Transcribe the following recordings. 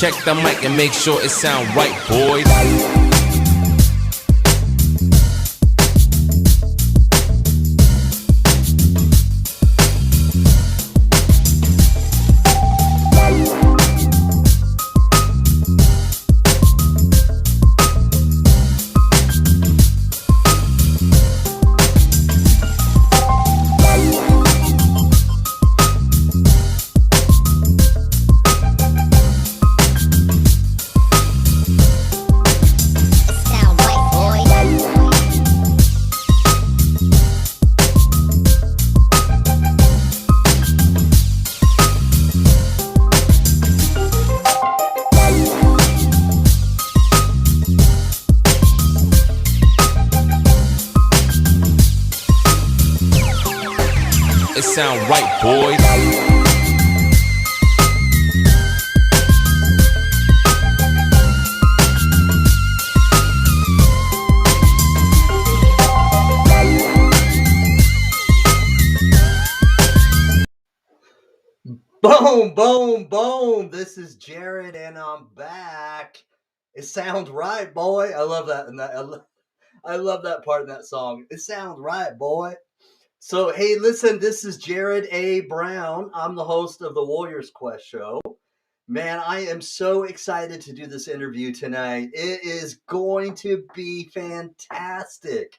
Check the mic and make sure it sound right, boys. It sound right, boys. Boom, boom, boom. This is Jared, and I'm back. It sounds right, boy. I love that. And I love that part in that song. It sounds right, boy. So, hey, listen, this is Jared A. Brown. I'm the host of the Warriors Quest show. Man, I am so excited to do this interview tonight. It is going to be fantastic.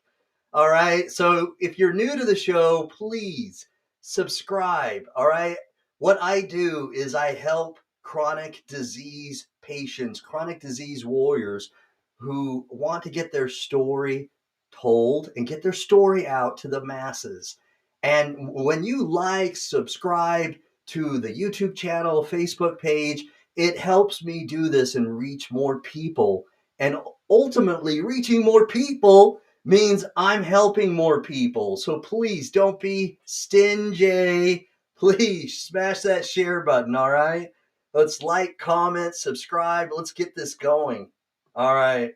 All right. So if you're new to the show, please subscribe. All right. What I do is I help chronic disease patients, chronic disease warriors who want to get their story told and get their story out to the masses. And when you subscribe to the YouTube channel, Facebook page, it helps me do this and reach more people. And ultimately, reaching more people means I'm helping more people. So please don't be stingy. Please smash that share button, all right? Let's like, comment, subscribe. Let's get this going. All right.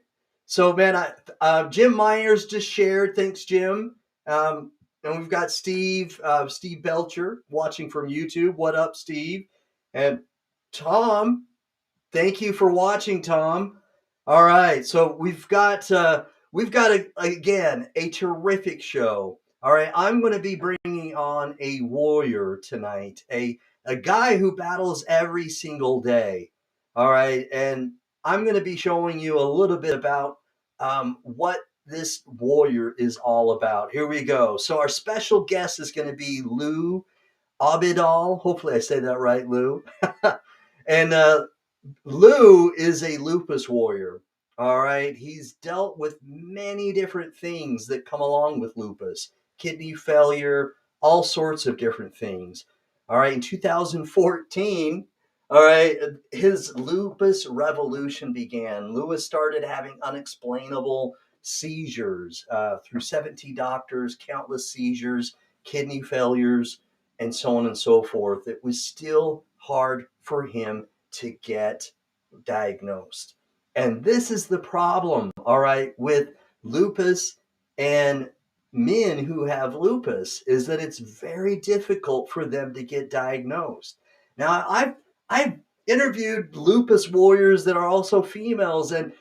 So, man, Jim Myers just shared. Thanks, Jim. And we've got Steve Belcher watching from YouTube. What up, Steve? And Tom, thank you for watching, Tom. All right. So we've got again a terrific show. All right, I'm going to be bringing on a warrior tonight, a guy who battles every single day. All right, and I'm going to be showing you a little bit about what this warrior is all about. Here we go. So our special guest is going to be Lou Obadal. Hopefully I say that right, Lou. And Lou is a lupus warrior. All right. He's dealt with many different things that come along with lupus, kidney failure, all sorts of different things. All right. In 2014, all right, his Lupus Revolution began. Lewis started having unexplainable seizures through 17 doctors, countless seizures, kidney failures, and so on and so forth. It was still hard for him to get diagnosed. And this is the problem, all right, with lupus and men who have lupus, is that it's very difficult for them to get diagnosed. Now, I've interviewed lupus warriors that are also females, and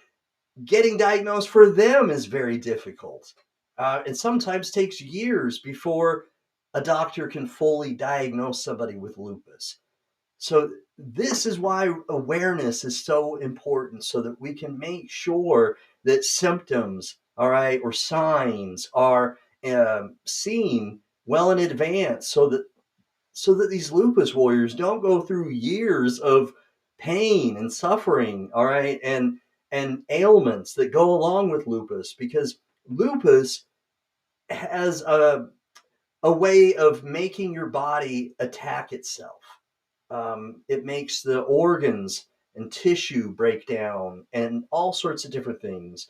getting diagnosed for them is very difficult. And sometimes takes years before a doctor can fully diagnose somebody with lupus. So this is why awareness is so important, so that we can make sure that symptoms, all right, or signs are seen well in advance, so that these lupus warriors don't go through years of pain and suffering, all right, and ailments that go along with lupus, because lupus has a way of making your body attack itself. It makes the organs and tissue breakdown and all sorts of different things.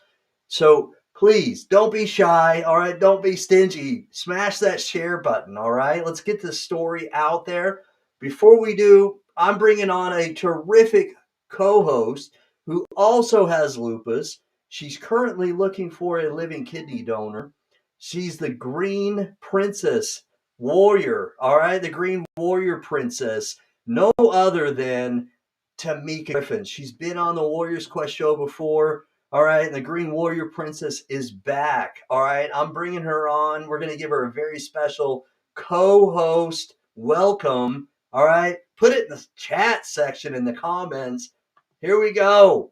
So please don't be shy. All right. Don't be stingy. Smash that share button. All right. Let's get this story out there. Before we do, I'm bringing on a terrific co-host who also has lupus. She's currently looking for a living kidney donor. She's the Green Princess Warrior. All right. The Green Warrior Princess. No other than Tamika Griffin. She's been on the Warriors Quest show before. All right. And the Green Warrior Princess is back. All right. I'm bringing her on. We're going to give her a very special co-host welcome. All right. Put it in the chat section in the comments. Here we go.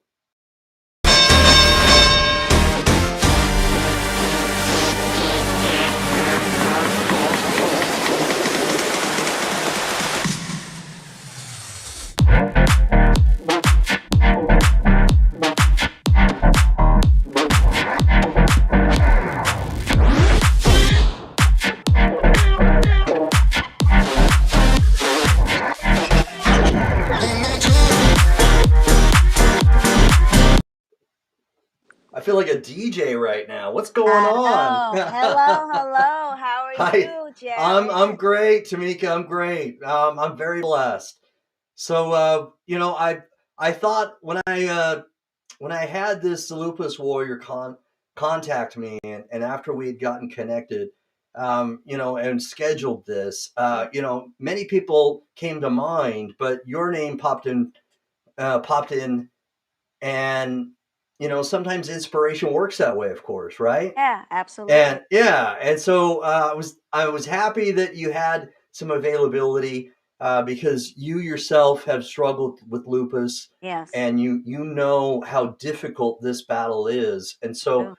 I feel like a DJ right now. What's going on? Hello. How are you, Jared? I'm great, Tamika. I'm great. I'm very blessed. So I thought when I had this Lupus Warrior contact me, and after we had gotten connected, and scheduled this, many people came to mind, but your name popped in, and sometimes inspiration works that way, of course, right? Yeah, absolutely. And so I was happy that you had some availability because you yourself have struggled with lupus. Yes. And you know how difficult this battle is. And so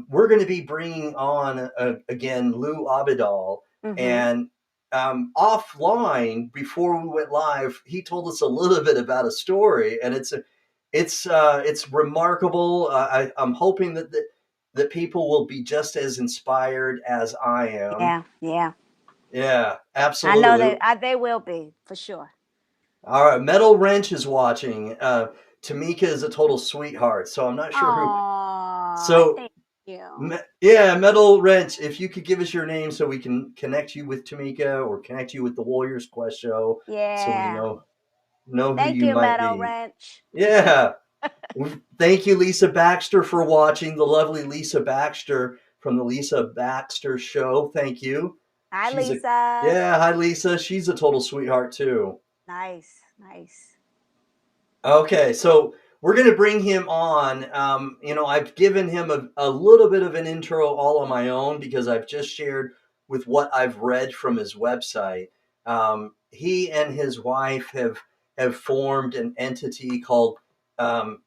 we're going to be bringing on again Lou Obadal. Mm-hmm. And offline, before we went live, he told us a little bit about a story, and it's remarkable. I'm hoping that people will be just as inspired as I am. Yeah, absolutely. I know they will be, for sure. All right, Metal Wrench is watching. Tamika is a total sweetheart, so I'm not sure who. So thank you. Metal Wrench, if you could give us your name so we can connect you with Tamika or connect you with the Warriors Quest show. Yeah. So we know who thank you might Metal be. Wrench. Yeah. Thank you, Lisa Baxter, for watching. The lovely Lisa Baxter from the Lisa Baxter Show. Thank you. Hi, Lisa. Hi, Lisa. She's a total sweetheart, too. Nice. Okay, so we're going to bring him on. I've given him a little bit of an intro all on my own because I've just shared with what I've read from his website. He and his wife have formed an entity called I'm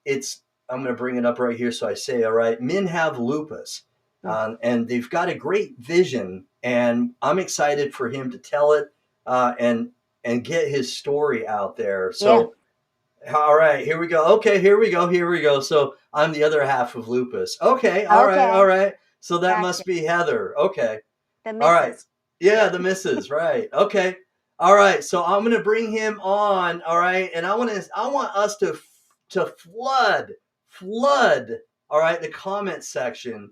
going to bring it up right here so I say it right. Men Have Lupus. And they've got a great vision, and I'm excited for him to tell it and get his story out there. So, All right, here we go. Okay, here we go. So I'm the other half of Lupus. Okay, all right. So that must be Heather. Okay. The missus. All right. Yeah, the missus, right. Okay. All right, so I'm going to bring him on, all right? And I want us to flood, all right, the comment section.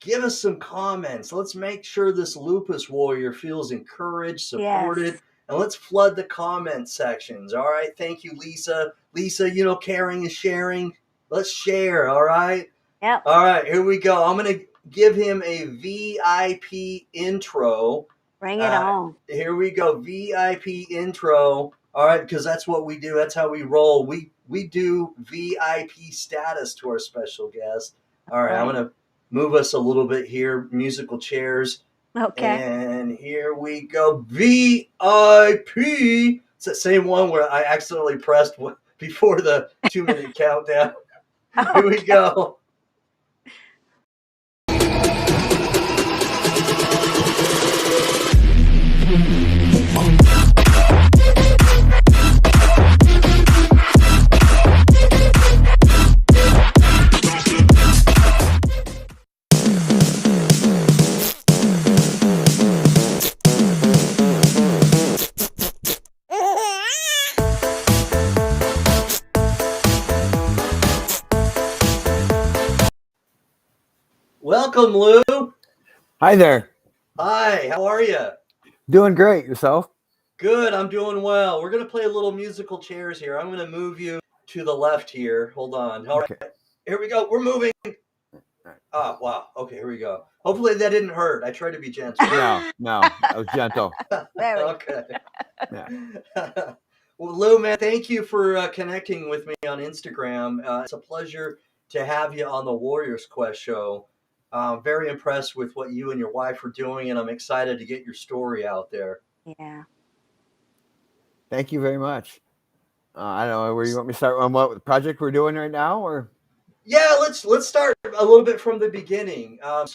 Give us some comments. Let's make sure this Lupus Warrior feels encouraged, supported, and let's flood the comment sections. All right. Thank you, Lisa. Lisa, caring is sharing. Let's share. All right. Yep. All right. Here we go. I'm going to give him a VIP intro. Bring it on. Here we go. VIP intro. All right. Because that's what we do. That's how we roll. We do VIP status to our special guest. All right. I'm going to move us a little bit here. Musical chairs. Okay. And here we go. VIP. It's the same one where I accidentally pressed before the 2-minute countdown. Here we go. Welcome, Lou. Hi there. Hi, how are you? Doing great. Yourself? Good, I'm doing well. We're going to play a little musical chairs here. I'm going to move you to the left here. Hold on. All right, Okay. here we go. We're moving. Oh, wow. Okay, here we go. Hopefully that didn't hurt. I tried to be gentle. No. I was gentle. Very. Okay. Yeah. Well, Lou, man, thank you for connecting with me on Instagram. It's a pleasure to have you on the Warriors Quest show. Very impressed with what you and your wife are doing, and I'm excited to get your story out there. Yeah. Thank you very much. I don't know where you want me to start on what project we're doing right now, or Yeah, let's start a little bit from the beginning. Um,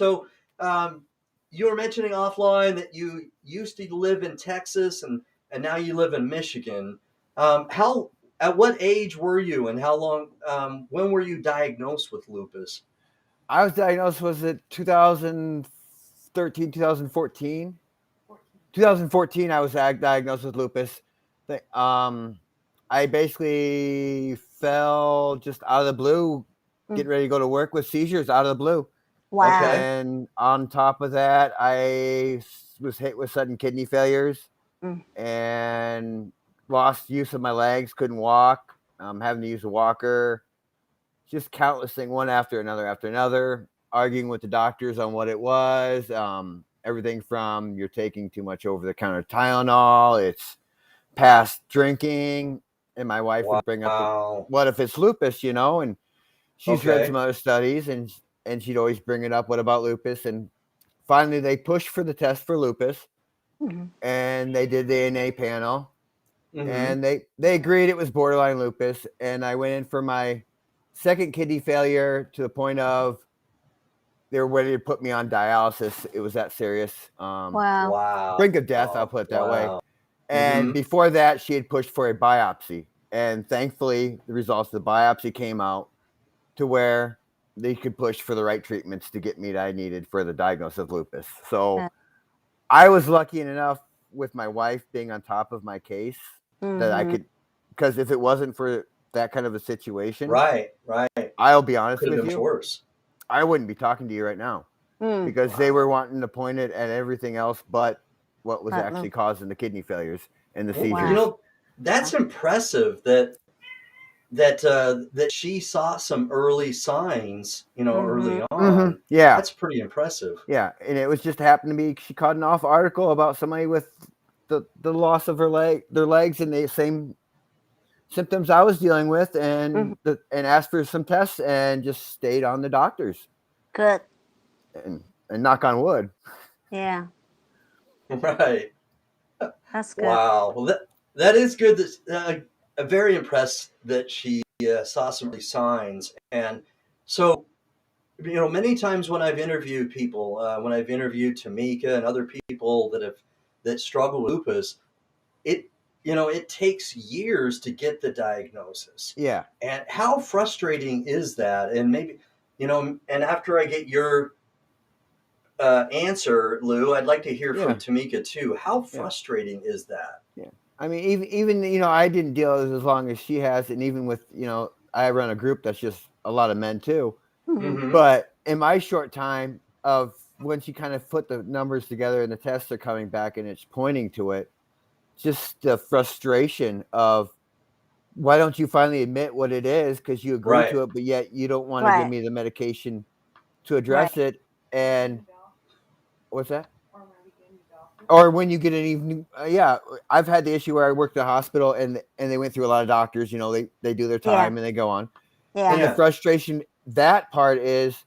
you were mentioning offline that you used to live in Texas and now you live in Michigan. How at what age were you and how long when were you diagnosed with lupus? I was diagnosed, was it 2013, 2014? 2014, I was diagnosed with lupus. I basically fell just out of the blue, getting ready to go to work with seizures out of the blue. Wow. Okay. And on top of that, I was hit with sudden kidney failures and lost use of my legs, couldn't walk, having to use a walker, just countless things, one after another, arguing with the doctors on what it was. Everything from you're taking too much over-the-counter Tylenol, it's past drinking, and my wife would bring up, Wow. what if it's lupus, and she's read Okay. some other studies, and she'd always bring it up, what about lupus? And finally they pushed for the test for lupus, and they did the ANA panel, and they agreed it was borderline lupus, and I went in for my second kidney failure to the point of they were ready to put me on dialysis. It was that serious. Wow. Wow. Brink of death, I'll put it that way. Wow. And before that, she had pushed for a biopsy. And thankfully, the results of the biopsy came out to where they could push for the right treatments to get me that I needed for the diagnosis of lupus. So I was lucky enough with my wife being on top of my case that I could, because if it wasn't for that kind of a situation, Right. I'll be honest Could have with been much you, worse. I wouldn't be talking to you right now because they were wanting to point it at everything else but what was actually causing the kidney failures and the seizures. You know, that's impressive that she saw some early signs, early on. Yeah. That's pretty impressive. Yeah. And it was just happened to be, she caught an off article about somebody with the loss of their legs and the same symptoms I was dealing with, and and asked for some tests and just stayed on the doctors. Good. And knock on wood. Yeah. Right. That's good. Wow. Well, that is good. That I'm very impressed that she saw some early signs. And so, many times when I've interviewed people, when I've interviewed Tamika and other people that struggle with lupus, it takes years to get the diagnosis. Yeah. And how frustrating is that? And maybe, and after I get your answer, Lou, I'd like to hear from Tamika too. How frustrating is that? Yeah. I mean, even I didn't deal with it as long as she has, and even with, I run a group that's just a lot of men too. But in my short time of once you kind of put the numbers together and the tests are coming back and it's pointing to it, just the frustration of, why don't you finally admit what it is? Because you agree to it, but yet you don't want to give me the medication to address it. And what's that? Or when you get an evening, I've had the issue where I worked at a hospital and they went through a lot of doctors. They do their time and they go on. And the frustration, that part is,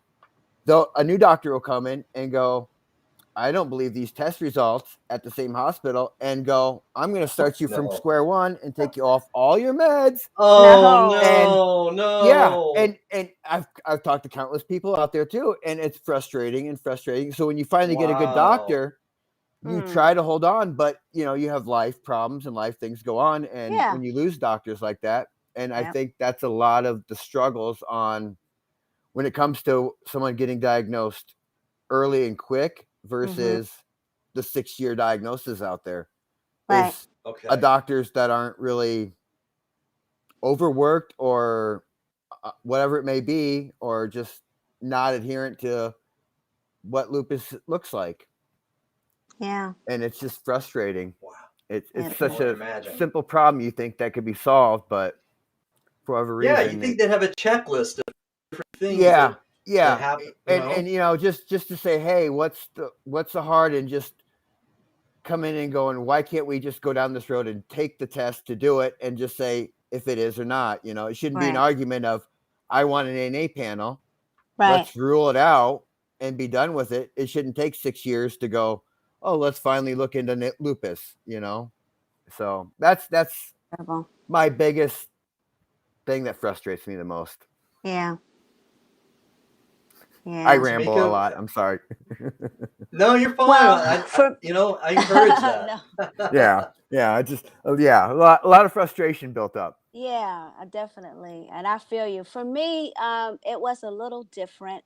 though, a new doctor will come in and go, I don't believe these test results at the same hospital, and go, I'm going to start you from square one and take you off all your meds. Oh, no. Yeah. And I've talked to countless people out there too, and it's frustrating. So when you finally get a good doctor, you try to hold on, but you have life problems and life things go on. And when you lose doctors like that, and I think that's a lot of the struggles on when it comes to someone getting diagnosed early and quick versus the 6-year diagnosis out there. Is doctors that aren't really overworked or whatever it may be, or just not adherent to what lupus looks like. Yeah. And it's just frustrating. Wow. It's It such Can only a imagine. simple problem you think that could be solved, but for whatever Yeah, reason, you think they'd have a checklist of different things yeah, that happen, and just to say, hey, what's the hard, and just come in and going, why can't we just go down this road and take the test to do it and just say if it is or not? It shouldn't be an Right. argument of I want an NA panel. Right. Let's rule it out and be done with it. It shouldn't take 6 years to go, oh, let's finally look into lupus, So that's Terrible. my biggest thing that frustrates me the most. Yeah. I Yeah. ramble a Tamika, lot. I'm sorry. no, you're fine. Well, I encourage that. No. Yeah. I just, a lot of frustration built up. Yeah, definitely. And I feel you. For me, it was a little different.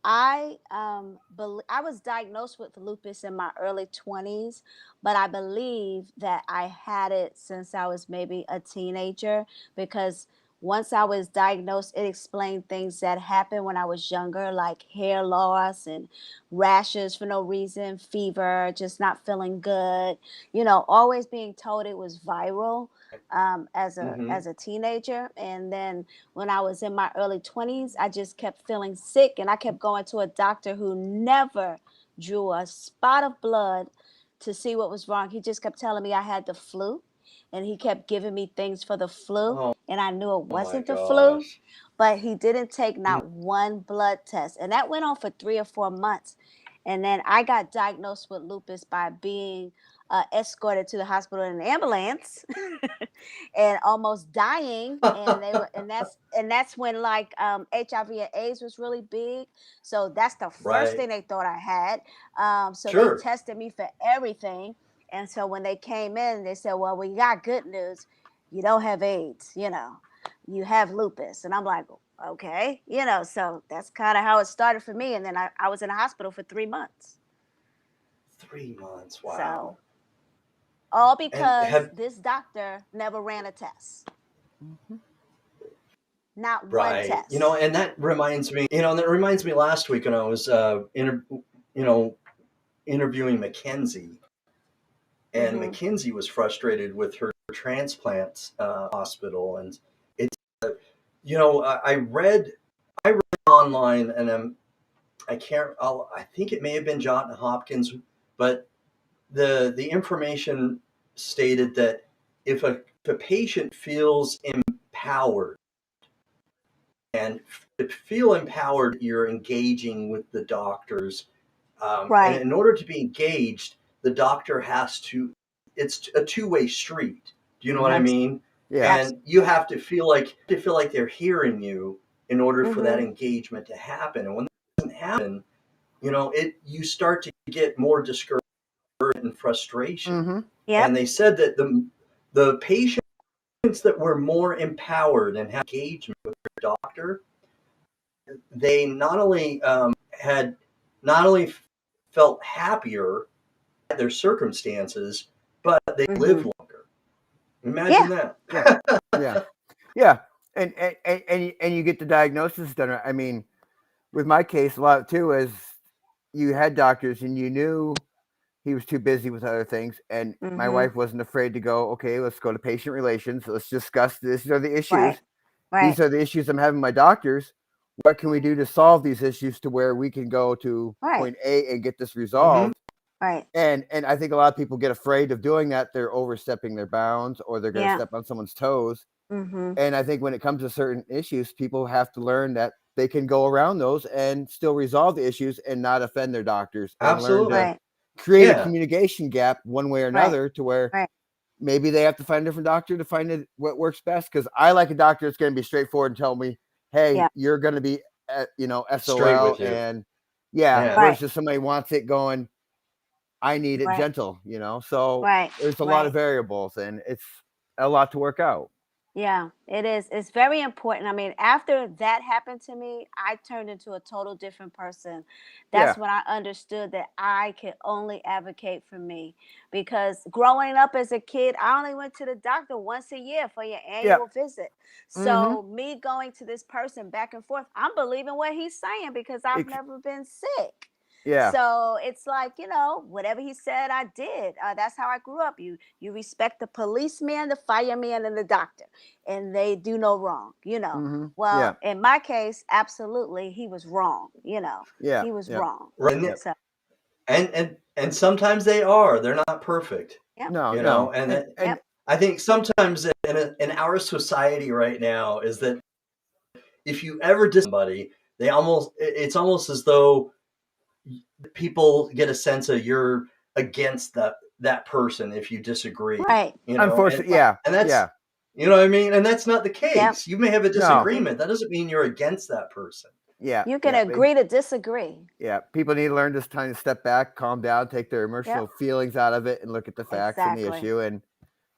I I was diagnosed with lupus in my early 20s, but I believe that I had it since I was maybe a teenager, because once I was diagnosed, it explained things that happened when I was younger, like hair loss and rashes for no reason, fever, just not feeling good, always being told it was viral, as a Hmm. as a teenager. And then when I was in my early 20s, I just kept feeling sick, and I kept going to a doctor who never drew a spot of blood to see what was wrong. He just kept telling me I had the flu, and he kept giving me things for the flu, Oh, and I knew it oh my wasn't the flu, gosh. but he didn't take Mm. not one blood test. And that went on for 3 or 4 months. And then I got diagnosed with lupus by being escorted to the hospital in an ambulance and almost dying. And they were, and that's when, like, HIV and AIDS was really big. So that's the first Right. thing they thought I had. So they Sure. tested me for everything. And so when they came in, they said, well, we got good news. You don't have AIDS, you have lupus. And I'm like, okay, so that's kind of how it started for me. And then I was in a hospital for 3 months. 3 months. Wow. So all And because have this doctor never ran a test, not one right. test. And that reminds me. Last week when I was you know, interviewing Mackenzie, and Hmm. Mackenzie was frustrated with her transplant hospital, and it's I read online, and I think it may have been Johns Hopkins, but the information stated that if a patient feels empowered, and to feel empowered, you're engaging with the doctors, and Right. in order to be engaged, the doctor has to. It's a two-way street. Do you know what I Mm-hmm. Abs- mean? Yeah. abs- And you have to feel like they're hearing you in order for that Mhm. engagement to happen. And when that doesn't happen, you start to get more discouragement and frustration. Mm-hmm. And Yep. they said that the patients that were more empowered and had engagement with their doctor, they not only felt happier at their circumstances, but they lived Mhm. longer. Imagine Yeah. that. Yeah. And you get the diagnosis done. I mean, with my case, a lot too is you had doctors and you knew he was too busy with other things, and my Mhm. wife wasn't afraid to go, okay, let's go to patient relations. Let's discuss this. These are the issues. Right. Right. These are the issues I'm having with my doctors. What can we do to solve these issues to where we can go to Right. point A and get this Hmm. resolved? Right. And I think a lot of people get afraid of doing that. They're overstepping their bounds, or they're going to Yeah. step on someone's toes. Mhm. And I think when it comes to certain issues, people have to learn that they can go around those and still resolve the issues and not offend their doctors, and learn Absolutely. to Right. create a Yeah. communication gap one way or Right. another, to where Right. maybe they have to find a different doctor to find what works best. Because I like a doctor that's going to be straightforward and tell me, hey, Yeah. you're going to be Straight SOL, with you. and Yeah. Right. versus somebody wants it going, I need it Right. gentle, so Right. there's a lot of Right. variables, and it's a lot to work out. Yeah, it is. It's very important. I mean, after that happened to me, I turned into a total different person. Yeah. That's when I understood that I could only advocate for me. Because growing up as a kid, I only went to the doctor once a year for your Yeah. annual visit. Mm-hmm. So me going to this person back and forth, I'm believing what he's saying because I've never been sick. Yeah. So it's like, whatever he said, I did. That's how I grew up. You respect the policeman, the fireman, and the doctor, and they do no wrong. Well, Yeah. in my case, absolutely, he was wrong. Yeah. He was Yep. wrong. Right. Yep. So, And sometimes they're not perfect, yep, No. you No. know, and And that, and yep, I think sometimes in our society right now is that if you ever diss somebody, it's almost as though people get a sense of you're against that person if you disagree, right, unfortunately, right, yeah. and that's Yeah. you know what I mean, and that's not the yep. case. You may have a You can No. agree. disagreement. That doesn't mean you're against that person. Yeah. You can Yeah. agree to disagree. Yeah, people need to learn to kind of step back, calm down, take their Yep, emotional feelings out of it, and look at the facts and the exactly. issue and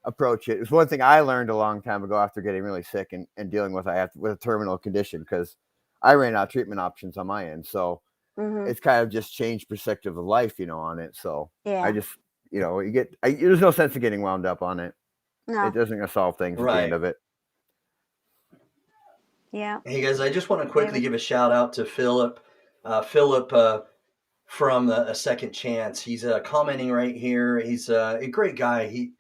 approach it. It's one thing I learned a long time ago after getting really sick and dealing with with a terminal condition because I ran out of treatment options on my end. So Hmm. it's kind of just changed perspective of life, on it. So I Yeah. just, there's no sense of getting wound up on it. No. It doesn't gonna solve things at the end Right. of it. Yeah. Hey guys, I just want to quickly David. give a shout out to Philip. Philip from a Second Chance. He's commenting right here. He's a great guy. He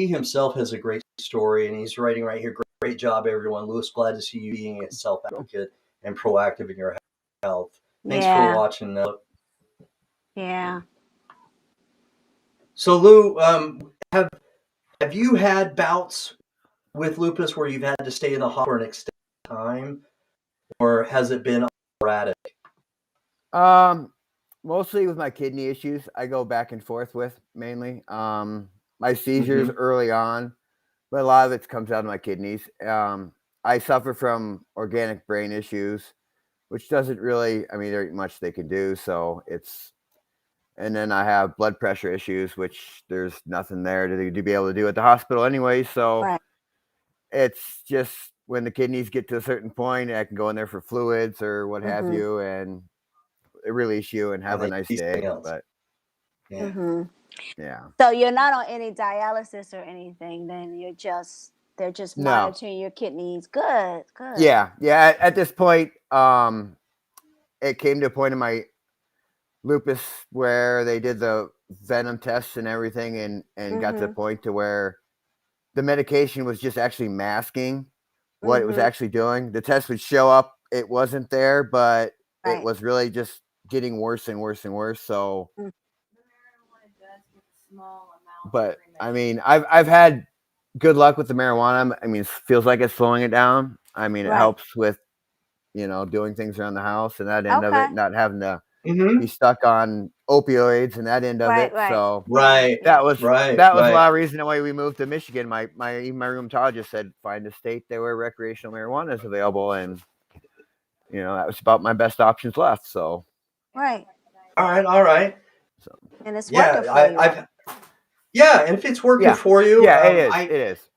himself has a great story, and he's writing right here. Great job, everyone. Lewis, glad to see you being a self advocate and proactive in your health. Thanks for Yeah. watching. Yeah. So Lou, have you had bouts with lupus where you've had to stay in the hospital for an extended time, or has it been sporadic? Mostly with my kidney issues, I go back and forth with mainly. My seizures Mm-hmm. early on, but a lot of it comes out of my kidneys. I suffer from organic brain issues, which doesn't really, I mean, there ain't much they can do. So and then I have blood pressure issues, which there's nothing there to be able to do at the hospital anyway. So Right. it's just when the kidneys get to a certain point, I can go in there for fluids or what have Hmm. you, and release you and have And a they nice see something day. else. But Yeah. Hmm. yeah, So you're not on any dialysis or anything. Then they're just no, monitoring your kidneys. Good. Good. yeah. At this point, it came to a point in my lupus where they did the venom tests and everything, and got to the Hmm. point to where the medication was just actually masking what it was Hmm. actually doing. The test would show up, it wasn't there, but it Right. was really just getting worse and worse and worse. So, Mm. but I mean, I've had good luck with the marijuana. I mean, it feels like it's slowing it down. I mean, it Right. helps with doing things around the house and that end of Okay. it, not having to Mm-hmm. be stuck on opioids and that end of Right. it. Right. So Yeah. Right. Yeah. Right. that was a Right. lot of reason why we moved to Michigan. Even my rheumatologist said find a state there where recreational marijuana is available, and that was about my best options left. So Right. All right. All right. And it's working Yeah. for you, right? And if it's working yeah, for you, yeah, it is. It is.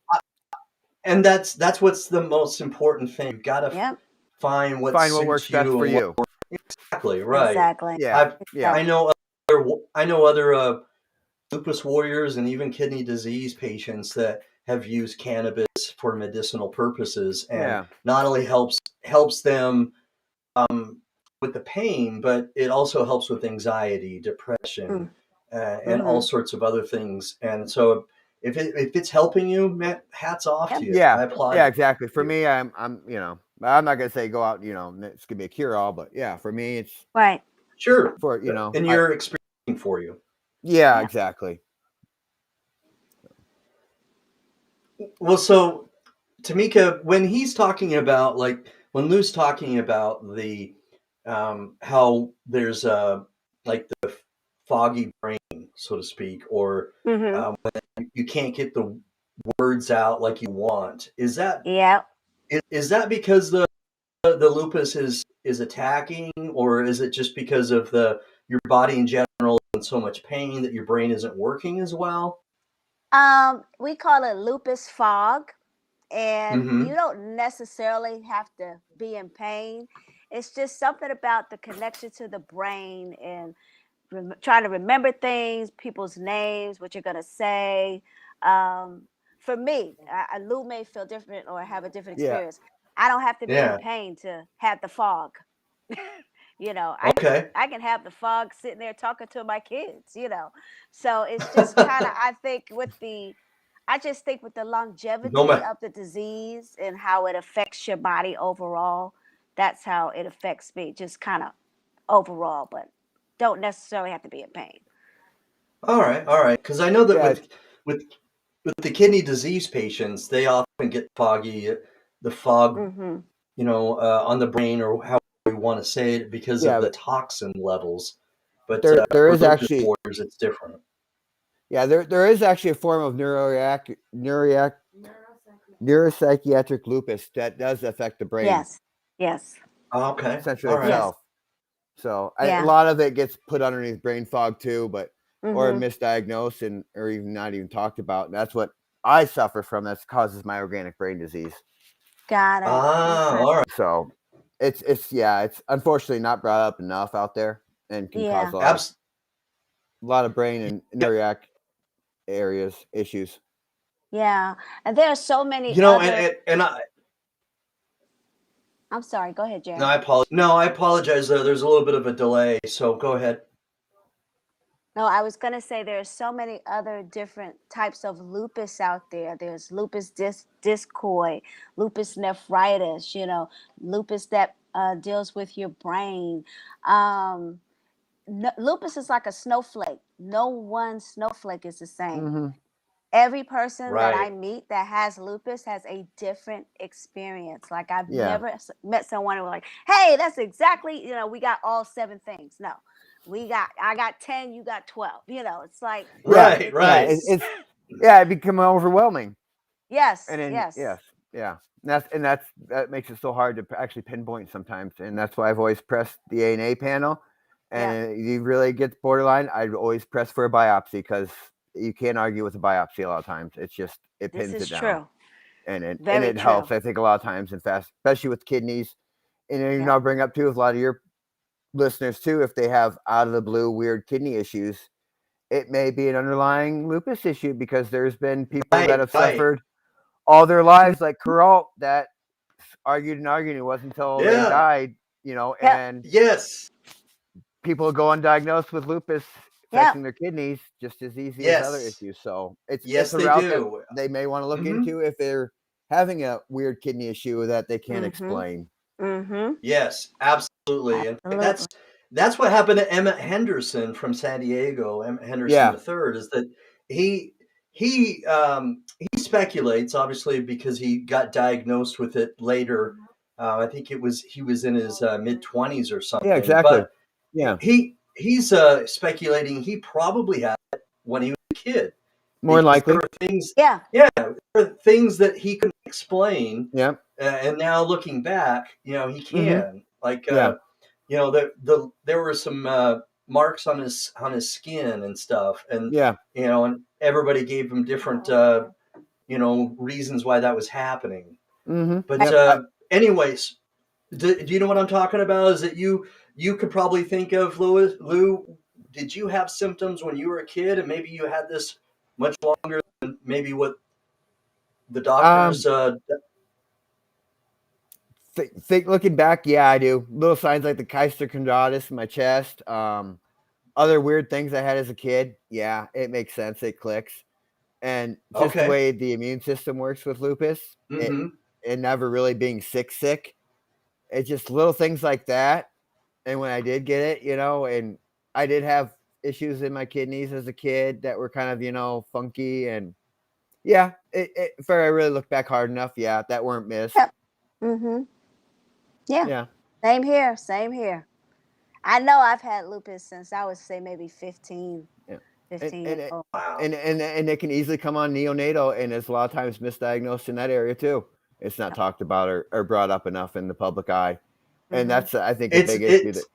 and that's what's the most important thing. You've got to Yep. find what Find what works suits best you for and what you. exactly right. Exactly. Yeah, yeah, I Exactly. know other lupus warriors and even kidney disease patients that have used cannabis for medicinal purposes, and yeah, not only helps them with the pain, but it also helps with anxiety, depression, Mm. and all Hmm. sorts of other things. And so, if it's helping you, man, hats off Yep. to you. yeah, I applaud yeah. Exactly. For you. me, I'm not gonna say go out. It's gonna be a cure all, but yeah, for me, it's Right. Sure, for and you're experiencing for you. yeah, Yeah. exactly. Well, so Tamika, when he's talking about when Lou's talking about the how there's like the foggy brain, so to speak, or Hmm. you can't get the words out like you want. Yeah. Is that because the lupus is attacking, or is it just because of your body in general is in so much pain that your brain isn't working as well? We call it lupus fog, and Mm-hmm. you don't necessarily have to be in pain. It's just something about the connection to the brain and trying to remember things, people's names, what you're gonna say. Um, for me, Lou may feel different or have a different Yeah, experience. I don't have to be in Yeah. pain to have the fog. Okay. I can have the fog sitting there talking to my kids. So it's just kind of, I just think with the No longevity man. of the disease and how it affects your body overall, that's how it affects me, just kind of overall, but don't necessarily have to be in pain. All right. All right. Because I know that Yeah, with with the kidney disease patients, they often get foggy, the fog, Mm-hmm. on the brain, or how we want to say it, because of yeah. the toxin levels. But There for is lupus actually warriors, it's different. there is actually a form of neuropsychiatric lupus that does affect the brain Yes. Yes. Okay. essentially All right. Yes. itself. So a Yeah. lot of it gets put underneath brain fog too, or Mm-hmm. misdiagnosed or even not even talked about. And that's what I suffer from. That causes my organic brain disease. Got it. Okay. All right. So it's unfortunately not brought up enough out there and can cause Yeah. Abs- a lot of brain and neuriac areas issues. Yeah. And there are so many you know, and other. and, and I I'm sorry. Go ahead, no, Jared. I apologize. No, I apologize. There's a little bit of a delay, so go ahead. No, I was going to say there are so many other different types of lupus out there. There's lupus discoid, lupus nephritis, lupus that deals with your brain. Um, Lupus is like a snowflake. No one snowflake is the same. Mm-hmm. Every person that I Right. meet that has lupus has a different experience. Like I've Yeah. never met someone who was like, "Hey, that's exactly, we got all 7 things." No. I got 10, you got 12. It's like Yeah. Right. Yeah. Right. It become overwhelming. yes, And then yes. yes, yeah. That makes it so hard to actually pinpoint sometimes, and that's why I've always pressed the ANA panel. Yeah. And you really get borderline, I'd always press for a biopsy because you can't argue with a biopsy a lot of times. It's just it This pins is it down, true. and Very it true. helps. I think a lot of times, and fast, especially with kidneys. And then, Yeah. I'll bring up too with a lot of your listeners too, if they have out of the blue weird kidney issues, it may be an underlying lupus issue because there's been people that Right. have Right. suffered all their lives, like Kuralt, that argued and argued. It wasn't until they Yeah. died, Yep. and Yes. people go undiagnosed with lupus Yep. affecting their kidneys just as easy as other Yes. issues. So it's Yes, a they route that do. they may want to look hmm into if they're having a weird kidney issue that they can't Mhm. explain. Mhm. Yes, absolutely. And Absolutely. that's what happened to Emmett Henderson from San Diego. Emmett Henderson Yeah. the third is that he he speculates, obviously, because he got diagnosed with it later. I think he was in his mid-20s or Yeah, something. exactly. But Yeah. he's speculating he probably had it when he was a kid, More because there likely. were things, Yeah. yeah, there were things that he couldn't explain, Yeah. and now looking back, he Mm-hmm. can. Like, Yeah. there were some marks on his skin and stuff, and Yeah. and everybody gave him different reasons why that was happening. Mm-hmm. But Yep. anyways, do you know what I'm talking about? Is that you could probably think of Lou? Did you have symptoms when you were a kid, and maybe you had this much longer than maybe what the doctors? Think looking back, yeah, I do. Little signs like the Keister chondritis in my chest. Other weird things I had as a kid. Yeah, it makes sense. It clicks. And just the Okay. way the immune system works with lupus, Mm-hmm. it never really being sick. It's just little things like that. And when I did get it, and I did have issues in my kidneys as a kid that were kind of, funky. And yeah, if I really look back hard enough, yeah, that weren't missed. Yep. Mhm. Yeah. Yeah. Same here. Same here. I know I've had lupus since I would say maybe 15, Yeah. And 15 and years it old. Wow. and it can easily come on neonatal, and it's a lot of times misdiagnosed in that area too. It's not Yep. talked about or brought up enough in the public eye. And Mhm. that's, I think, a It's big issue that, it's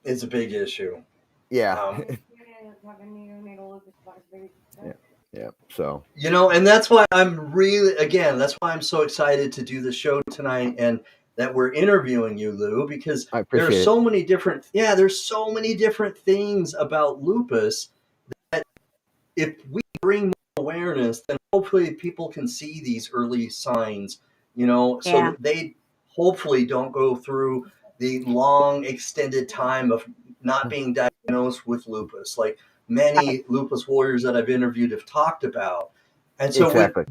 it's a big issue. yeah. Um, Yeah. Yeah. So, and that's why that's why I'm so excited to do the show tonight, and that we're interviewing you, Lou, because I appreciate it. there's so many different things about lupus that if we bring more awareness, then hopefully people can see these early signs, so Yeah. that they hopefully don't go through the long extended time of not being diagnosed with lupus, like many lupus warriors that I've interviewed have talked about. And so with Exactly.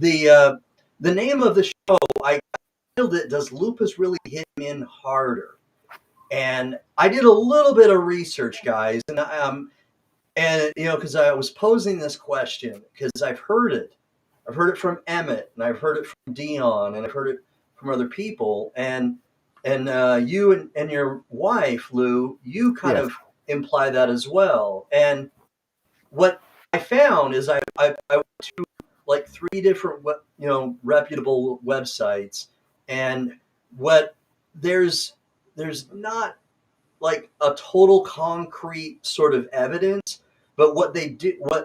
the name of the show, I titled it, "Does Lupus Really Hit Men Harder?" And I did a little bit of research, guys, and because I was posing this question because I've heard it. I've heard it from Emmett, and I've heard it from Dion, and I've heard it from other people, and you and your wife, Lou, you kind Yes. of imply that as well. And what I found is I went to like 3 different reputable websites, and what there's not like a total concrete sort of evidence, but what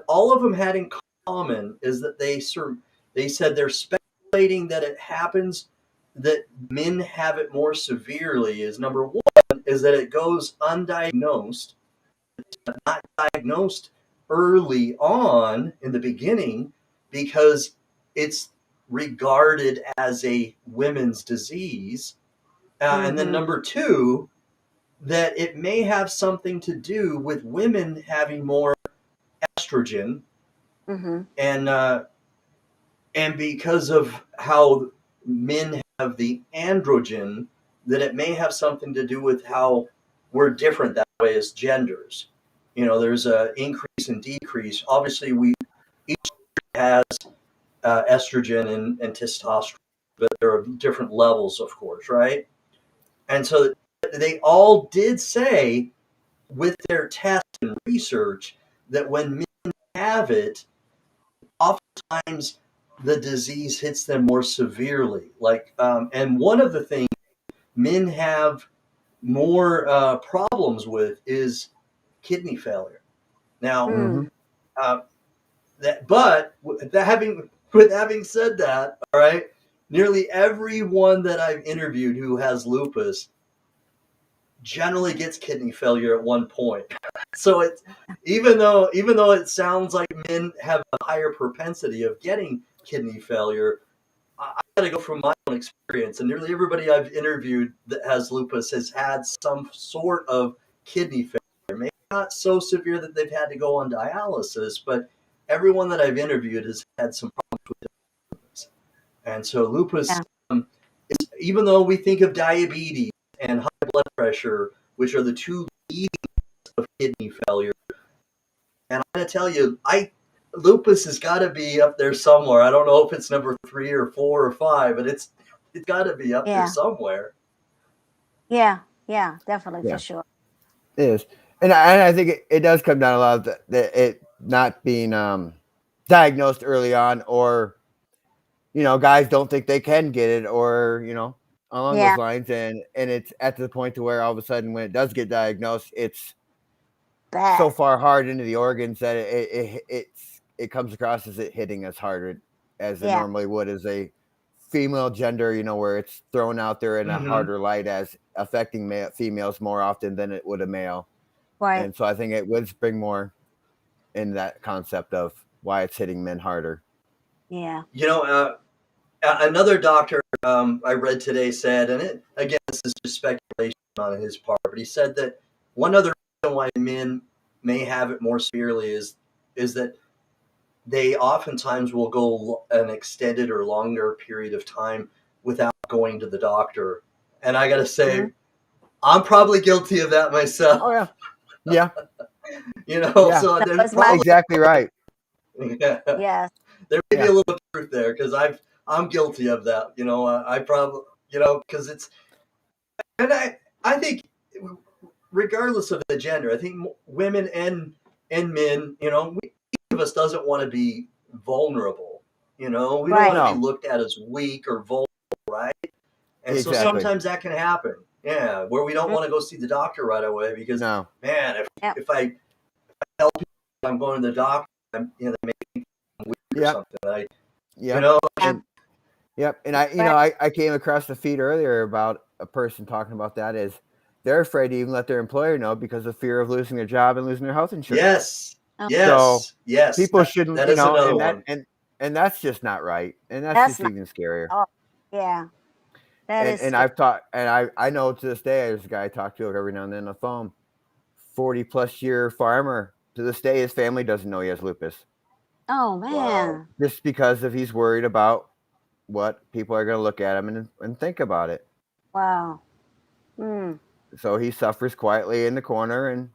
all of them had in common is that they said they're speculating that it happens that men have it more severely. Is number one is that it goes undiagnosed, not diagnosed early on in the beginning because it's regarded as a women's disease. And then number two, that it may have something to do with women having more estrogen, and because of how men have the androgen, that it may have something to do with how we're different that way as genders. There's a increase and decrease. Obviously, each has estrogen and testosterone, but there are different levels, of course, right? And so they all did say with their tests and research that when men have it, oftentimes the disease hits them more severely. And one of the things men have more problems with is kidney failure. Now, with having said that, all right, nearly everyone that I've interviewed who has lupus generally gets kidney failure at one point. So it's even though it sounds like men have a higher propensity of getting kidney failure, I got to go from my own experience, and nearly everybody I've interviewed that has lupus has had some sort of kidney failure. Maybe not so severe that they've had to go on dialysis, but everyone that I've interviewed has had some problems with lupus. And so lupus, is, even though we think of diabetes and high blood pressure, which are the two leading of kidney failure, and I'm going to tell you, lupus has got to be up there somewhere. I don't know if it's number 3 or 4 or 5, but it's got to be up there somewhere. Yeah, definitely, Yeah. for sure. It is. And I think it does come down a lot of it not being diagnosed early on, or guys don't think they can get it, or along those lines, and it's at the point to where all of a sudden when it does get diagnosed, it's bad, so far hard into the organs that it comes across as it hitting us harder as it normally would as a female gender, where it's thrown out there in a harder light as affecting females more often than it would a male. right? And so I think it would bring more in that concept of why it's hitting men harder. Yeah. Another doctor I read today said, and again, this is just speculation on his part, but he said that one other reason why men may have it more severely is that they oftentimes will go an extended or longer period of time without going to the doctor. And I got to say, I'm probably guilty of that myself. Oh, yeah. So there's exactly right. Yes. There may be a little truth there because I'm guilty of that. I probably, because it's, and I think regardless of the gender, I think women and men, each of us doesn't want to be vulnerable. We don't want to be looked at as weak or vulnerable, right? And so sometimes that can happen. Yeah, where we don't want to go see the doctor right away because, man, if I tell people I'm going to the doctor, they may think I'm weak or something. And I came across the feed earlier about a person talking about that is they're afraid to even let their employer know because of fear of losing their job and losing their health insurance. Yes. People shouldn't, that is another one. And that's just not right. And that's just even scarier. Oh, yeah. That is And scary. I've talked, and I know to this day, there's a guy I talk to every now and then on the phone, 40+ year farmer. To this day, his family doesn't know he has lupus. Oh Wow. man. Just because of he's worried about what people are going to look at him and think about it. Wow. Mm. So he suffers quietly in the corner, and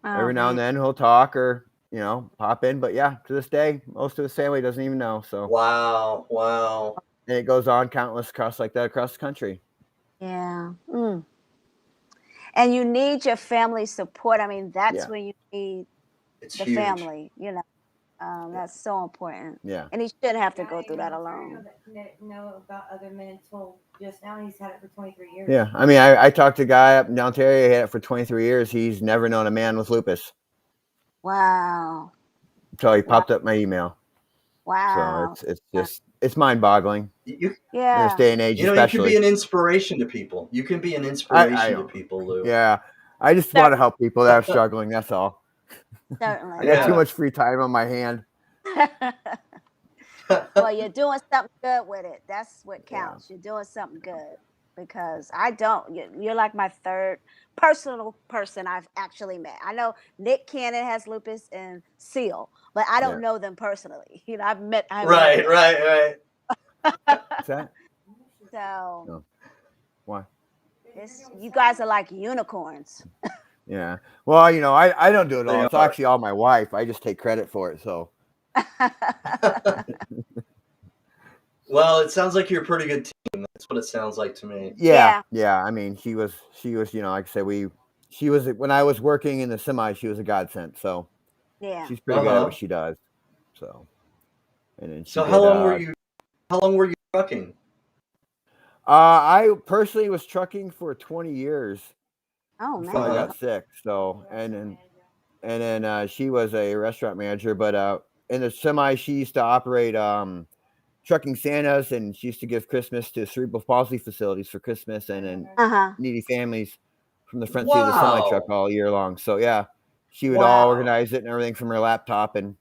Oh every now and man. then he'll talk or, you know, pop in. But yeah, to this day, most of his family doesn't even know. So, Wow. Wow. and it goes on countless across like that across the country. Yeah. Mm. And you need your family support. I mean, that's Yeah. when you need It's the huge. family, you know. That's so important. Yeah. And he shouldn't have to go I through that know alone. know about other men told just now he's had it for 23 years. Yeah. I mean, I talked to a guy up in Ontario. He had it for 23 years. He's never known a man with lupus. Wow. So he Wow. popped up my email. So Wow. it's just, it's mind boggling You, in this Yeah. day and age, you know, you can be especially. an inspiration to people. You can be an I inspiration to don't. people, Lou. Yeah. I just want to help people that are struggling. That's all. Certainly. I got too Yeah. much free time on my hand. Well, you're doing something good with it. That's what Yeah. counts. You're doing something good because I don't. You're like my third personal person I've actually met. I know Nick Cannon has lupus and Seal, but I don't Yeah. know them personally. You know, I haven't met Right. them. Right. What's that? So No. Why? you guys are like unicorns. Yeah. Well, you know, I don't do it all. They It's are. actually all my wife. I just take credit for it. So Well, it sounds like you're a pretty good team. That's what it sounds like to me. yeah, Yeah. yeah. I mean, she was, you know, like I said, she was when I was working in the semi, she was a godsend. So Yeah. she's pretty good at what she does. So, and then she So did. how long were you trucking? I personally was trucking for 20 years Oh before I man. got sick. So, and then she was a restaurant manager, but in the semi, she used to operate trucking Santas, and she used to give Christmas to cerebral palsy facilities for Christmas, and then Uh-huh. needy families from the front seat of the semi truck Wow. all year long. So yeah, she would all Wow. organize it and everything from her laptop and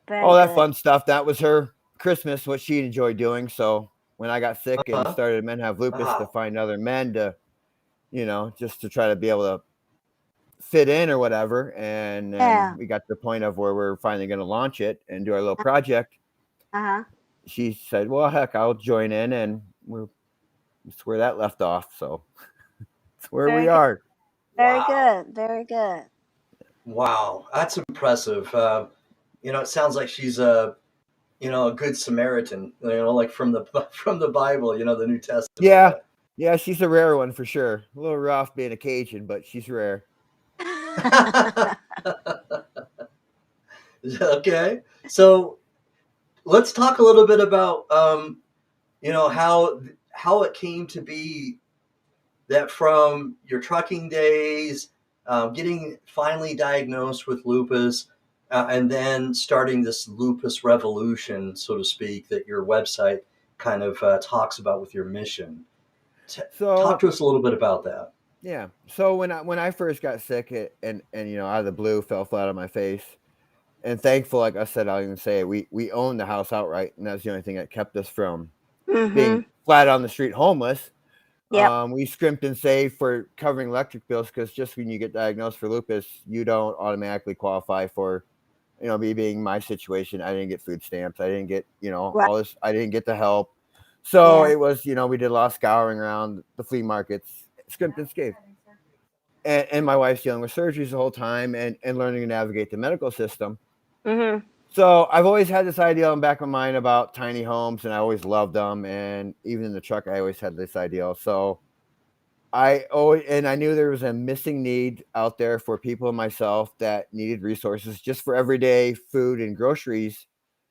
Very all that good. fun stuff. That was her Christmas, what she enjoyed doing. So when I got sick and Uh-huh. started Men Have Lupus to find other men to, you know, just to try to be able to fit in or whatever. And then Yeah. we got to the point of where we're finally going to launch it and do our little project. Uh-huh. She said, well, heck, I'll join in, and that's where that left off. So it's where Very we good. are. Very Wow. good. Very good. Wow. That's impressive. You know, it sounds like she's a good Samaritan. You know, like from the Bible. You know, the New Testament. Yeah. Yeah, she's a rare one for sure. A little rough being a Cajun, but she's rare. Okay. So let's talk a little bit about you know, how it came to be that from your trucking days, getting finally diagnosed with lupus, and then starting this Lupus Revolution, so to speak, that your website kind of talks about with your mission. Talk to us a little bit about that. Yeah. So when I first got sick and you know, out of the blue, fell flat on my face, and thankful, like I said, I'll even say it, we owned the house outright, and that's the only thing that kept us from being flat on the street homeless. Yep. We scrimped and saved for covering electric bills, because just when you get diagnosed for lupus, you don't automatically qualify for, you know, me being my situation. I didn't get food stamps. I didn't get, you know, Right. all this. I didn't get the help. So Yeah. it was, you know, we did a lot of scouring around the flea markets, scrimped and scathed. And my wife's dealing with surgeries the whole time and learning to navigate the medical system. Mm-hmm. So I've always had this idea in the back of my mind about tiny homes, and I always loved them. And even in the truck, I always had this ideal. So I knew there was a missing need out there for people and myself that needed resources just for everyday food and groceries,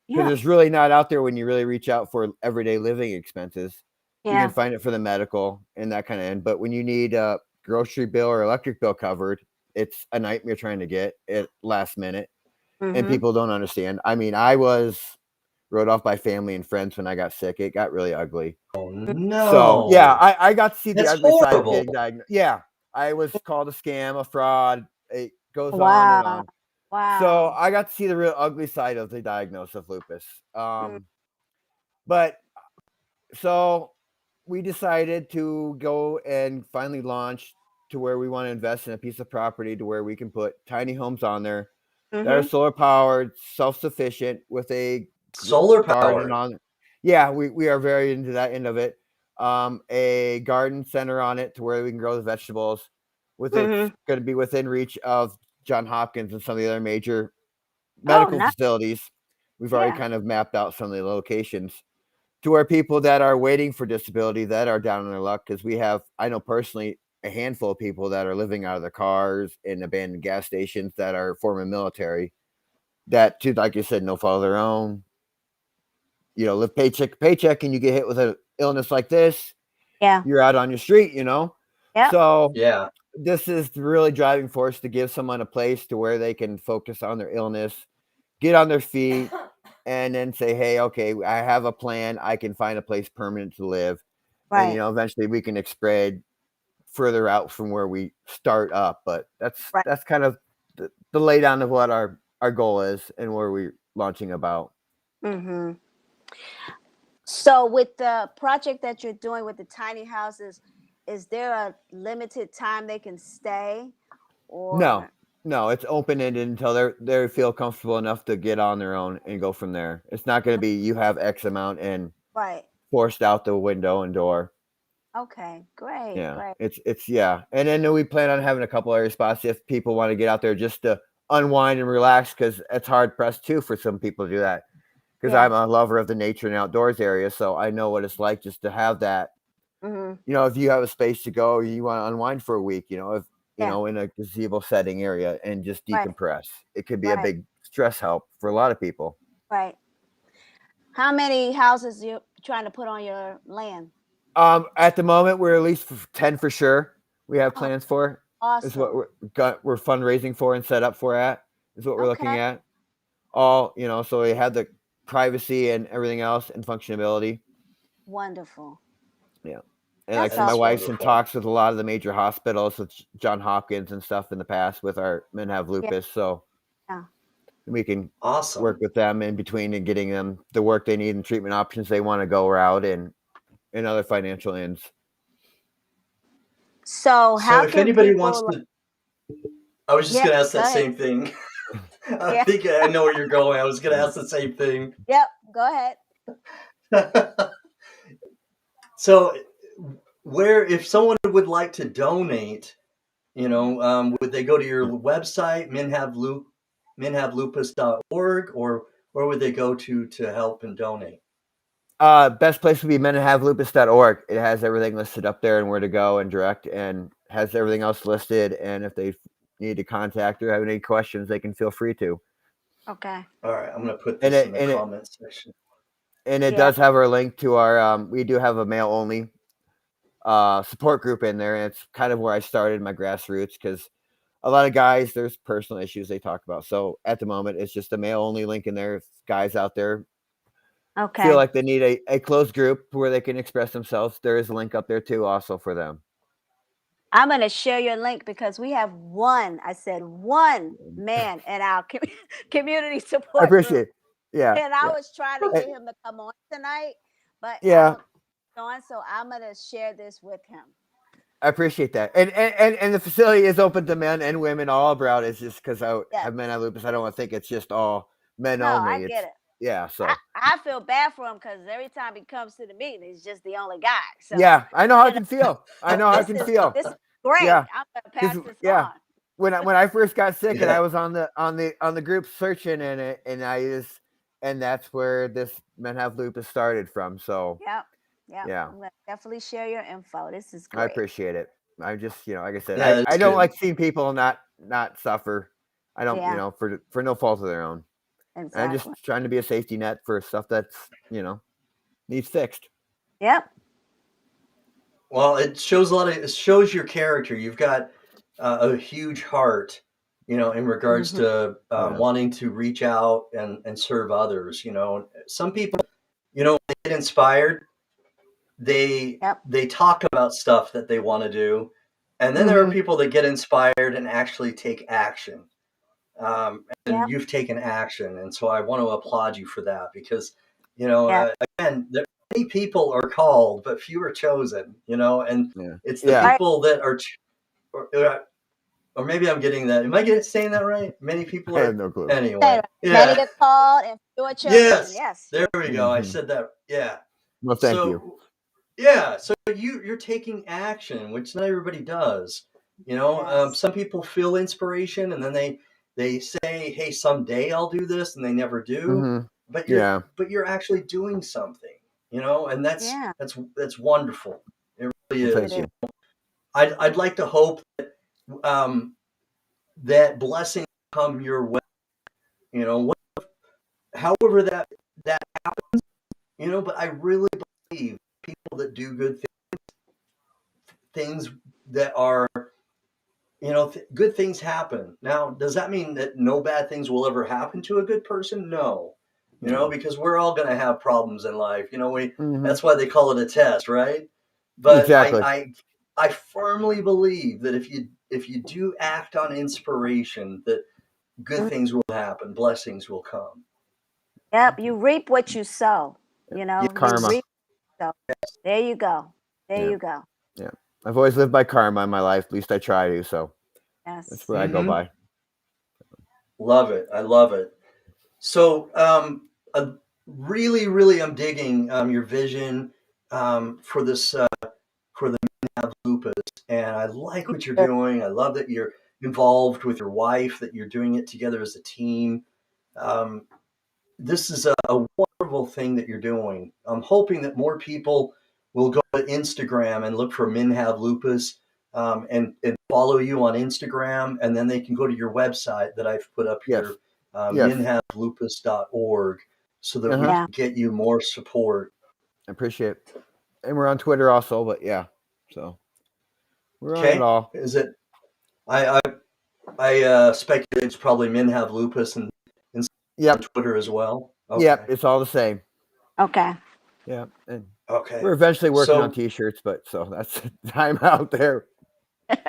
because Yeah. there's really not out there when you really reach out for everyday living expenses. You Yeah. can find it for the medical and that kind of end. But when you need a grocery bill or electric bill covered, it's a nightmare trying to get it last minute. And Mm-hmm. people don't understand. I mean, I was wrote off by family and friends when I got sick. It got really ugly. Oh no! So yeah, I got to see the That's ugly side of horrible. getting diagnosed. Yeah, I was called a scam, a fraud. It goes on and Wow. on. Wow. So I got to see the real ugly side of the diagnosis of lupus. But so we decided to go and finally launch to where we want to invest in a piece of property to where we can put tiny homes on there that are Mm-hmm. solar powered, self sufficient, with a Solar garden powered. on. Yeah, we are very into that end of it. A garden center on it to where we can grow the vegetables. With it's Mm-hmm. going to be within reach of John Hopkins and some of the other major Oh, medical nice. facilities. We've already Yeah. kind of mapped out some of the locations to where people that are waiting for disability that are down on their luck, because I know personally a handful of people that are living out of their cars in abandoned gas stations that are former military that, too, like you said, no fault of their own, live paycheck to paycheck, and you get hit with an illness like this, Yeah. you're out on your street, Yep. So Yeah. this is the really driving force to give someone a place to where they can focus on their illness, get on their feet, and then say, hey, okay, I have a plan. I can find a place permanent to live. And, Right. eventually we can spread further out from where we start up. But Right. that's kind of the lay down of what our goal is and where we're launching about. Mm-hmm. So with the project that you're doing with the tiny houses, is there a limited time they can stay, No, or no, it's open ended until they feel comfortable enough to get on their own and go from there. It's not going to be you have X amount and right? forced out the window and door. Okay, great, Yeah, great. it's yeah, and then we plan on having a couple area spots if people want to get out there just to unwind and relax, because it's hard pressed too for some people to do that. Because Yeah. I'm a lover of the nature and outdoors area, so I know what it's like just to have that. Mm-hmm. If you have a space to go, you want to unwind for a week. If Yeah. in a gazebo setting area and just Right. decompress, it could be a Right. big stress help for a lot of people. Right. How many houses you trying to put on your land? At the moment, we're at least 10 for sure. We have Oh, plans for is what awesome. we're fundraising for and set up for is what we're looking Okay. at. All so we have the privacy and everything else and functionality. Wonderful. Yeah, and like I That's said, my all. That's wife's in wonderful. talks with a lot of the major hospitals, with John Hopkins and stuff in the past with our men have Yeah. lupus, so Yeah. we can work Awesome. with them in between and getting them the work they need and treatment options they want to go out and other financial ends. So So how if can anybody wants people? to, I was just Yeah. going to ask Go that ahead. same thing. I Yeah. think I know where you're going. I was going to ask the same thing. Yep. Go ahead. So, if someone would like to donate, would they go to your website, menhavelupus.org, or where would they go to help and donate? Best place would be menhavelupus.org. It has everything listed up there and where to go and direct, and has everything else listed. And if they need to contact or have any questions, they can feel free to. Okay. All right, I'm going to put And this it in the and it comments section. and it Yeah. does have our link to our. We do have a mail only support group in there, and it's kind of where I started my grassroots, because a lot of guys, there's personal issues they talk about. So at the moment, it's just a mail only link in there. If guys out there feel Okay. like they need a closed group where they can express themselves, there is a link up there too, also for them. I'm going to share your link because we have I said one man in our community I support group. appreciate it. Yeah, And I yeah, was trying to Eh, get him to come on tonight, but I yeah. don't on, so I'm going to share this with him. I appreciate that. And the facility is open to men and women all about. It's just because I Yes. have men have lupus. I don't want to think it's just all men No, I only. It's get it. yeah. So I feel bad for him because every time he comes to the meeting, he's just the only guy. So, yeah, I know how you it know, can feel. I know how it can feel. this is great. Yeah, I'm going to pass because this yeah, on. when I first got sick and Yeah. I was on the group searching in it, and that's where this Men Have Lupus started from. So Yep. Yep. yeah, I'm going to definitely share your info. This is I great. appreciate it. I just like I said, Yeah, I that's don't good. like seeing people not suffer. I don't Yeah, for no fault of their own. I'm just exactly. trying to be a safety net for stuff that's needs fixed. Yep. Well, it shows your character. You've got a huge heart, in regards Hmm. to Yeah. wanting to reach out and serve others. Some people, they get inspired. They Yep. they talk about stuff that they want to do, and then there are Hmm. people that get inspired and actually take action. And Yep. you've taken action, and so I want to applaud you for that, because Yeah. again, many people are called, but few are chosen, and it's the Yeah. people that are, or maybe I'm getting that. Am I saying that right? Many people I are, have no clue. anyway. Many Yeah. are called and few are chosen. Yes. Yes. There we go. I Mhm. said that. Yeah. Well, thank you. Yeah. So you're taking action, which not everybody does. Yes. Some people feel inspiration and then they say, "Hey, someday I'll do this," and they never do. Mhm. But Yeah. you're actually doing something, and Yeah. that's wonderful. It really Well, thank is. It is. you. I'd like to hope um, that blessings come your way. However that happens. But I really believe people that do good things that are, good things happen. Now, does that mean that no bad things will ever happen to a good person? No, No. because we're all going to have problems in life. Mhm. That's why they call it a test, right? But Exactly. I firmly believe that if you do act on inspiration, that good things will happen, blessings will come. Yep. You reap what you sow. Yeah, You karma. reap. So there you go. There Yeah. you go. Yeah. I've always lived by karma in my life. At least I try to. So that's Yes. what I go by. Love it. I love it. So, really, really, I'm digging your vision for this for the Have Lupus, and I like what you're doing. I love that you're involved with your wife, that you're doing it together as a team. Um, this is a wonderful thing that you're doing. I'm hoping that more people will go to Instagram and look for Men Have Lupus, and follow you on Instagram, and then they can go to your website that I've put up Yes. here, Yes. menhavelupus.org, so that we Uh-huh. Yeah. can get you more support. I appreciate it. And we're on Twitter also, but yeah. So we're on it Okay, all. is it? I speculate it's probably Men Have Lupus and on Yep. Twitter as well. Yep. Okay, It's all the same. Okay. Yeah. And okay. we're eventually working on So, t-shirts, but so that's time out there.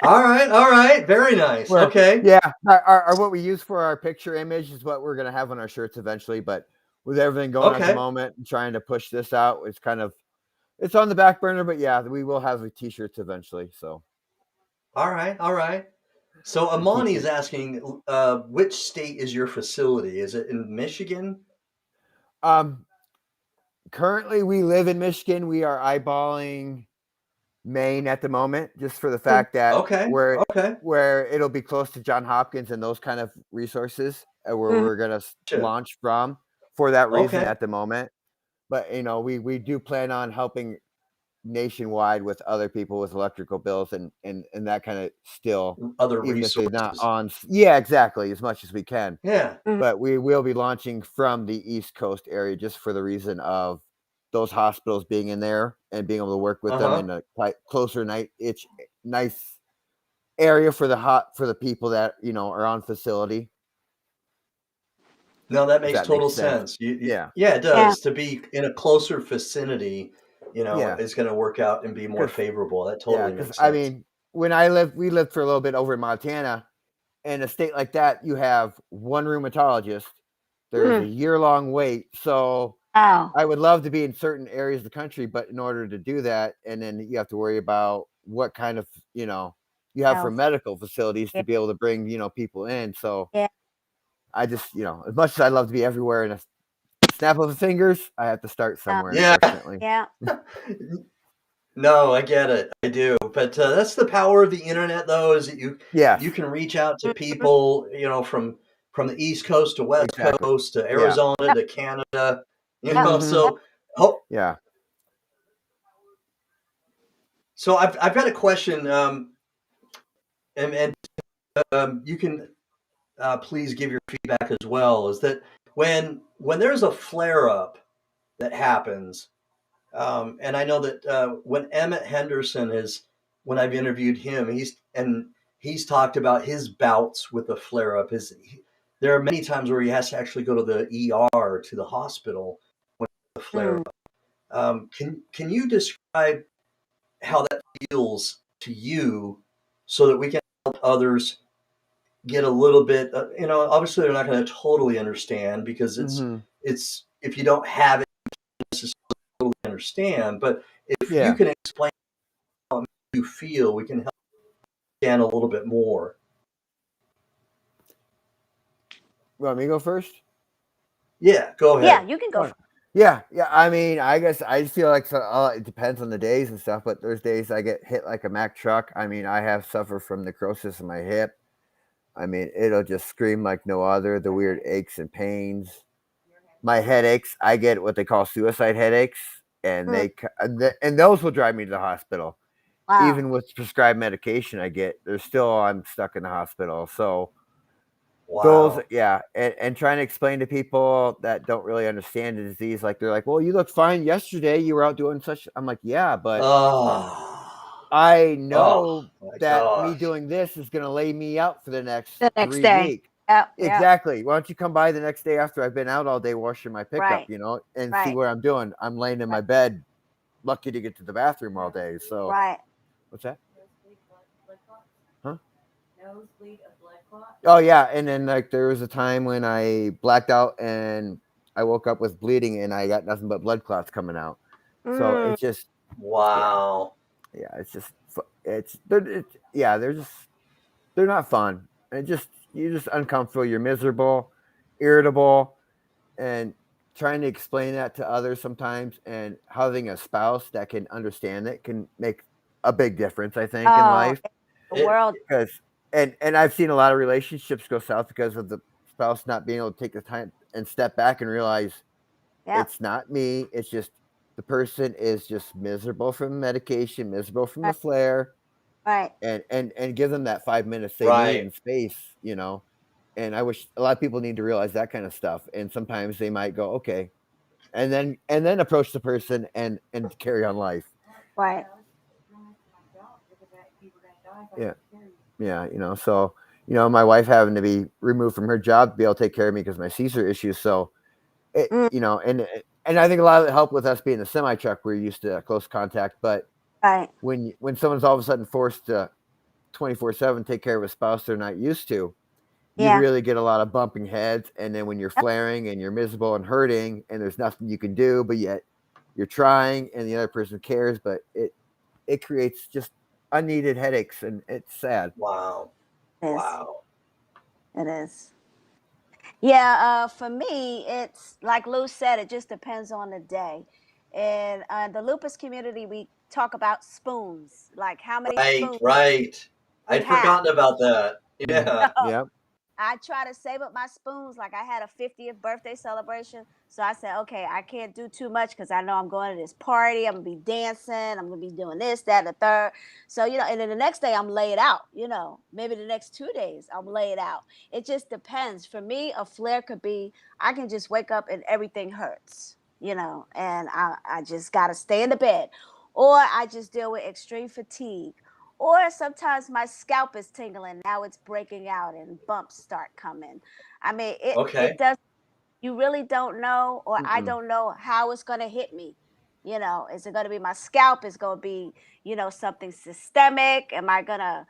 all right, very nice. Where Okay, yeah, our what we use for our picture image is what we're gonna have on our shirts eventually. But with everything going on at the okay. moment and trying to push this out, it's on the back burner, but yeah, we will have the t-shirts eventually. So All right, all right. So we keep Amani is it. asking, which state is your facility? Is it in Michigan? Um Currently we live in Michigan. We are eyeballing Maine at the moment, just for the fact that Okay, okay. where it'll be close to John Hopkins and those kind of resources, where Mhm. we're gonna Gotcha. launch from for that reason Okay. at the moment. But we do plan on helping nationwide with other people with electrical bills and that kind of still, Other even if they're not resources. on. Yeah, exactly, as much as we can. Yeah. Mhm. But we will be launching from the East Coast area just for the reason of those hospitals being in there and being able to work with them Uh-huh. in a closer nice area for the people that are on facility. No, that If makes that total makes sense. sense. Yeah, Yeah, it Yeah. does. To be in a closer vicinity, yeah, is going to work out and be more because favorable. That yeah, totally because makes I sense. mean, we lived for a little bit over in Montana. In a state like that, you have one rheumatologist. There's a Mm. year-long wait. So Wow. I would love to be in certain areas of the country, but in order to do that, and then you have to worry about what kind of, you have for Health. medical facilities Yeah. to be able to bring, people in. So Yeah. I just, as much as I'd love to be everywhere in a snap of the fingers, I have to start somewhere, Yeah. unfortunately. Yeah. No, I get it. I do. But that's the power of the internet, though, is that Yes, you can reach out to Mhm. people, from the East Coast to West exactly. Coast to Yeah. Arizona Yep. to Canada, Yep. Hmm. Yep. So, ho- Yeah. so I've got a question, and you can please give your feedback as well. Is that when there's a flare up that happens, and I know that when Emmett Henderson when I've interviewed him, he's talked about his bouts with the flare up. There are many times where he has to actually go to the ER, to the hospital, when the flare Mm. up. Can you describe how that feels to you, so that we can help others get a little bit? Obviously they're not going to totally understand, because Hmm. it's if you don't have it necessarily totally understand. But if you can explain how you feel, we can help understand a little bit more. You want me to go first? Yeah, go ahead. Yeah, you can go. Fine. Yeah. I mean, I guess I just feel like it depends on the days and stuff. But there's days I get hit like a Mack truck. I mean, I have suffered from necrosis in my hip. I mean, it'll just scream like no other. The weird aches and pains. My headaches, I get what they call suicide headaches, and and those will drive me to the hospital. Wow. Even with prescribed medication I get, I'm stuck in the hospital. So those, Wow. and trying to explain to people that don't really understand the disease, like they're like, "Well, you look fine yesterday. You were out doing such." I'm like, "Yeah, but Oh, I oh know my that me gosh. doing this is going to lay me out for the next The next 3 day. weeks." Yeah. Exactly. Why don't you come by the next day after I've been out all day washing my pickup, Right. and see Right. what I'm doing? I'm laying in my bed, lucky to get to the bathroom all day. So, Right. what's that? Nosebleed, blood clot. Huh? Nosebleed, a blood clot. Oh yeah, and then like there was a time when I blacked out and I woke up with bleeding and I got nothing but blood clots coming out. So Mm. it's just Wow. it's just they're not fun. And you're just uncomfortable. You're miserable, irritable, and trying to explain that to others sometimes. And having a spouse that can understand it can make a big difference, I think, in Oh, life. the It, world. Because and I've seen a lot of relationships go south because of the spouse not being able to take the time and step back and realize Yeah. it's not me. It's just the person is just miserable from medication, miserable from the Right. flare, Right. and give them that 5 minutes they need right. in space. And I wish a lot of people need to realize that kind of stuff. And sometimes they might go, okay, and then approach the person and carry on life. Right. Yeah. Yeah. So, my wife having to be removed from her job to be able to take care of me because my seizure issues. So, Mm. and I think a lot of it helped with us being a semi truck. We're used to close contact, but Right. when someone's all of a sudden forced to 24/7 take care of a spouse they're not used to, you Yeah. really get a lot of bumping heads. And then when you're Yep. flaring and you're miserable and hurting, and there's nothing you can do, but yet you're trying, and the other person cares, but it creates just unneeded headaches, and it's sad. Wow. It is. Wow. It is. Yeah. For me, it's like Lou said. It just depends on the day. In the lupus community, we talk about spoons, like how many Right. spoons Right. you I'd have. forgotten about that. Yeah. Yep. I try to save up my spoons. Like I had a 50th birthday celebration. So I said, okay, I can't do too much because I know I'm going to this party. I'm going to be dancing. I'm going to be doing this, that, and the third. So, and then the next day I'm laid out, maybe the next 2 days I'm laid out. It just depends. For me, a flare could be, I can just wake up and everything hurts, and I just got to stay in the bed. Or I just deal with extreme fatigue, or sometimes my scalp is tingling. Now it's breaking out and bumps start coming. I mean, it Okay. it does. You really don't know, or I Mm-mm. don't know how it's going to hit me. Is it going to be my scalp? Is it going to be, something systemic? Am I going to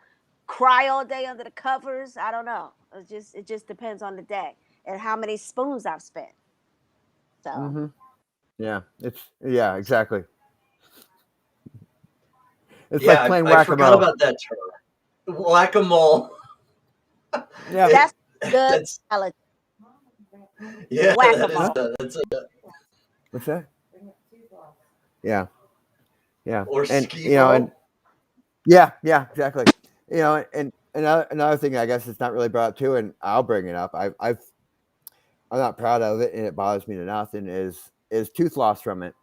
cry all day under the covers? I don't know. It just depends on the day and how many spoons I've spent. So Mm-hmm. Yeah, exactly. It's like Yeah, playing I forgot whack-a-mole. about that term. Whack-a-mole. Yeah. that's It, good. that's yeah. Whack a That is mole. Huh? that's a What's that? Yeah. Yeah. or And ski ball. yeah, exactly. And another thing I guess it's not really brought up too, and I'll bring it up. I'm not proud of it, and it bothers me to nothing. Is tooth loss from it?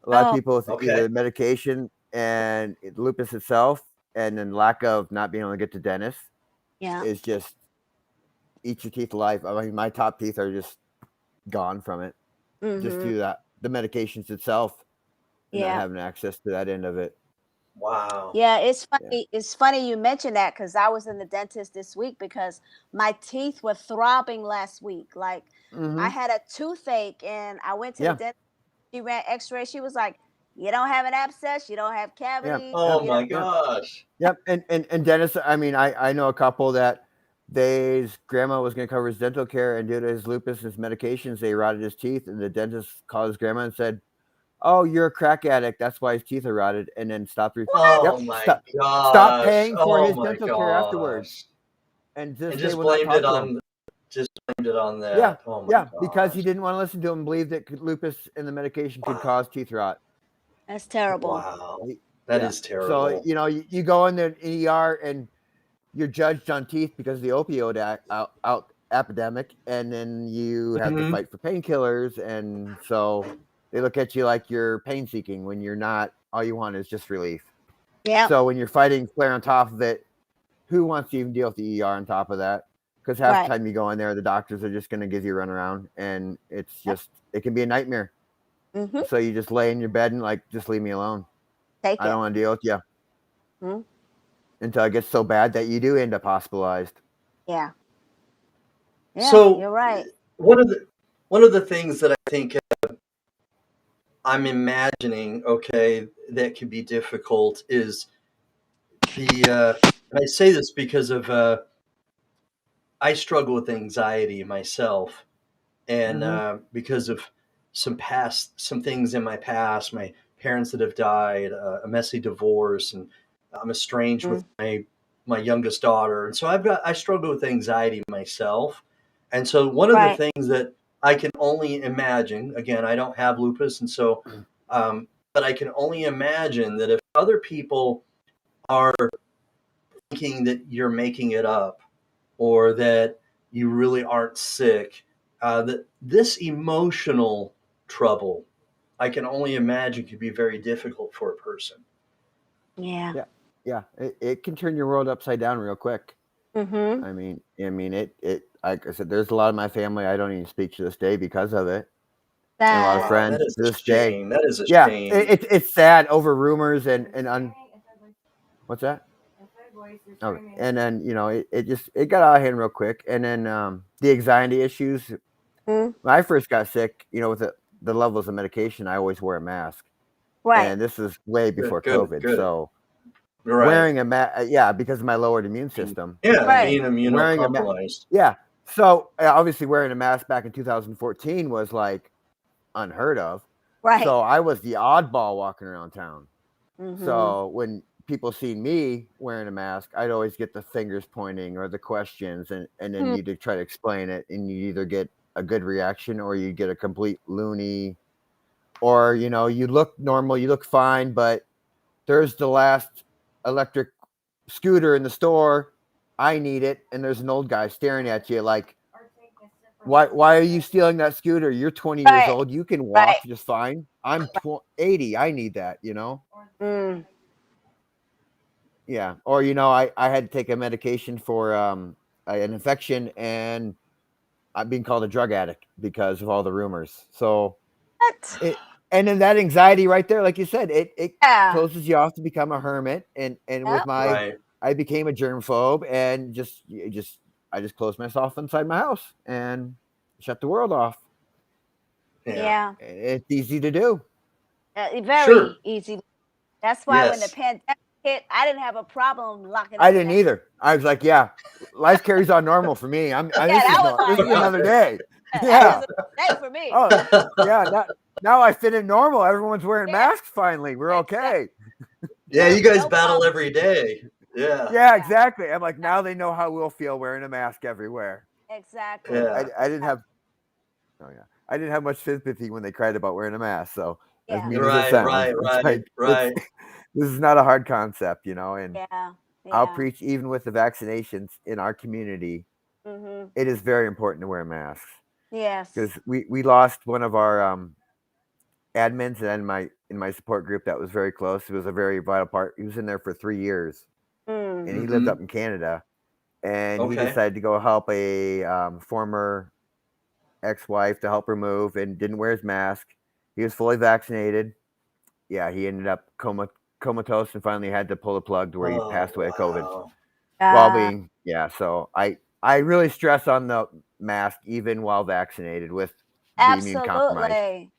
A lot of Oh, people with Okay. either medication and lupus itself, and then lack of not being able to get to dentist yeah. is just eat your teeth alive. I mean, my top teeth are just gone from it, just Mm-hmm. due to that the medications itself and not Yeah. having access to that end of it. Wow. Yeah, it's Yeah. funny. It's funny you mentioned that because I was in the dentist this week because my teeth were throbbing last week. Like I Mm-hmm. had a toothache and I went to the Yeah. dentist. She ran X-ray. She was like, "You don't have an abscess. You don't have Yeah. cavity. Yeah. Oh You know." my Yeah. gosh. Yep. And Dennis, I mean, I know a couple that his grandma was going to cover his dental care, and due to his lupus, his medications, they rotted his teeth, and the dentist called his grandma and said, oh, you're a crack addict, that's why his teeth are rotted, and then stop. Oh Yep, my stop gosh. paying for Oh his my dental care afterwards, gosh. and this And day will not talk to him. just blamed it on Yeah, that. Oh my yeah, gosh. because he didn't want to listen to him, believed that lupus and the medication could cause teeth rot. That's terrible. Wow. That Yeah. is terrible. So you go in the ER and you're judged on teeth because of the opioid epidemic, and then you have to Mhm. fight for painkillers, and so they look at you like you're pain seeking when you're not. All you want is just relief. Yeah. So when you're fighting flare on top of it, who wants to even deal with the ER on top of that? Because half the time you go in there, the doctors are just going to give you a runaround, and it's just it can be a nightmare. Mm-hmm. So you just lay in your bed and like, just leave me alone. Take I it. don't want to deal with you. Mhm. Until it gets so bad that you do end up hospitalized. Yeah. Yeah, So you're right. one of the things that I think I'm imagining, okay, that could be difficult is and I say this because of I struggle with anxiety myself, and because of some things in my past, my parents that have died, a messy divorce, and I'm estranged with my youngest daughter, and so I struggle with anxiety myself, and so one of the Right. things that I can only imagine, again, I don't have lupus, and so but I can only imagine that if other people are thinking that you're making it up or that you really aren't sick, that this emotional trouble, I can only imagine, could be very difficult for a person. Yeah. Yeah. It can turn your world upside down real quick. Mm-hmm. I mean, it like I said, there's a lot of my family I don't even speak to this day because of it, and a lot of Sad. Oh, that friends is to a this day. shame. That is a Yeah, shame. it's sad over rumors what's that? Oh, Screaming. and then it got out of hand real quick, and then the anxiety issues. Mm. When I first got sick, with the levels of medication, I always wore a mask, Right. and this is way before Good, COVID. good. So Right. wearing a mask, yeah, because of my lowered immune system, Yeah, Right. being wearing a mask, immunocompromised. yeah. So obviously, wearing a mask back in 2014 was like unheard of. Right. So I was the oddball walking around town. Mm-hmm. So when people see me wearing a mask, I'd always get the fingers pointing or the questions, and then you'd try to explain it, and you either get a good reaction or you get a complete loony, or you look normal, you look fine, but there's the last electric scooter in the store. I need it, and there's an old guy staring at you like, why are you stealing that scooter? You're 20 years Right. old. You can Right. walk just fine. I'm 80. I need that, Mm. Yeah. Or, I had to take a medication for an infection, and I'm being called a drug addict because of all the rumors. So What? and then that anxiety right there, like you said, it Yeah. closes you off to become a hermit. And with Yep. Right. I became a germphobe, and I just closed myself inside my house and shut the world off. Yeah. Yeah. It's easy to do. Sure. Very easy. That's why when the Yes. pandemic hit, I didn't have a problem locking I everything. didn't either. I was like, yeah, life carries on normal for me. Yeah, that was This like, is another day. that Yeah. was a day for me. Oh, yeah. Now I fit in normal. Everyone's wearing Yeah. masks finally. We're okay. Yeah, you guys No battle problem. every day. Yeah. Yeah, exactly. I'm like, now they know how we'll feel wearing a mask everywhere. Exactly. Yeah. I didn't have, oh yeah, I didn't have much sympathy when they cried about wearing a mask. So as Yeah. mean as it Right, sounds, right, it's right, like right. this is not a hard concept, and Yeah. I'll Yeah. preach even with the vaccinations in our community. Mm-hmm. It is very important to wear masks Yes. because we lost one of our admins and in my support group that was very close. He was a very vital part. He was in there for 3 years, Mm. and he lived Mm-hmm. up in Canada. And he Okay. decided to go help a former ex-wife to help her move, and didn't wear his mask. He was fully vaccinated. Yeah, he ended up comatose and finally had to pull the plug to where he Oh, passed away of COVID. wow. So I really stress on the mask even while vaccinated with the immune compromise. Absolutely.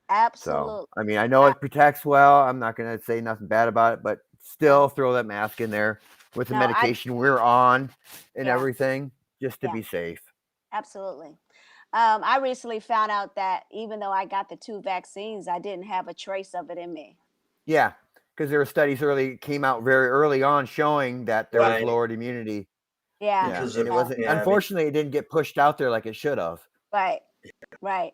So Absolutely. I mean, I know it protects well. I'm not going to say nothing bad about it, but still throw that mask in there with the medication we're on and Yeah. everything, just to Yeah. be safe. Absolutely. I recently found out that even though I got the 2 vaccines, I didn't have a trace of it in me. Yeah, because there were studies came out very early on showing that there was Right. lowered immunity. Yeah. Yeah, Because and of it wasn't. yeah, Unfortunately, it didn't get pushed out there like it should have. Right. Right.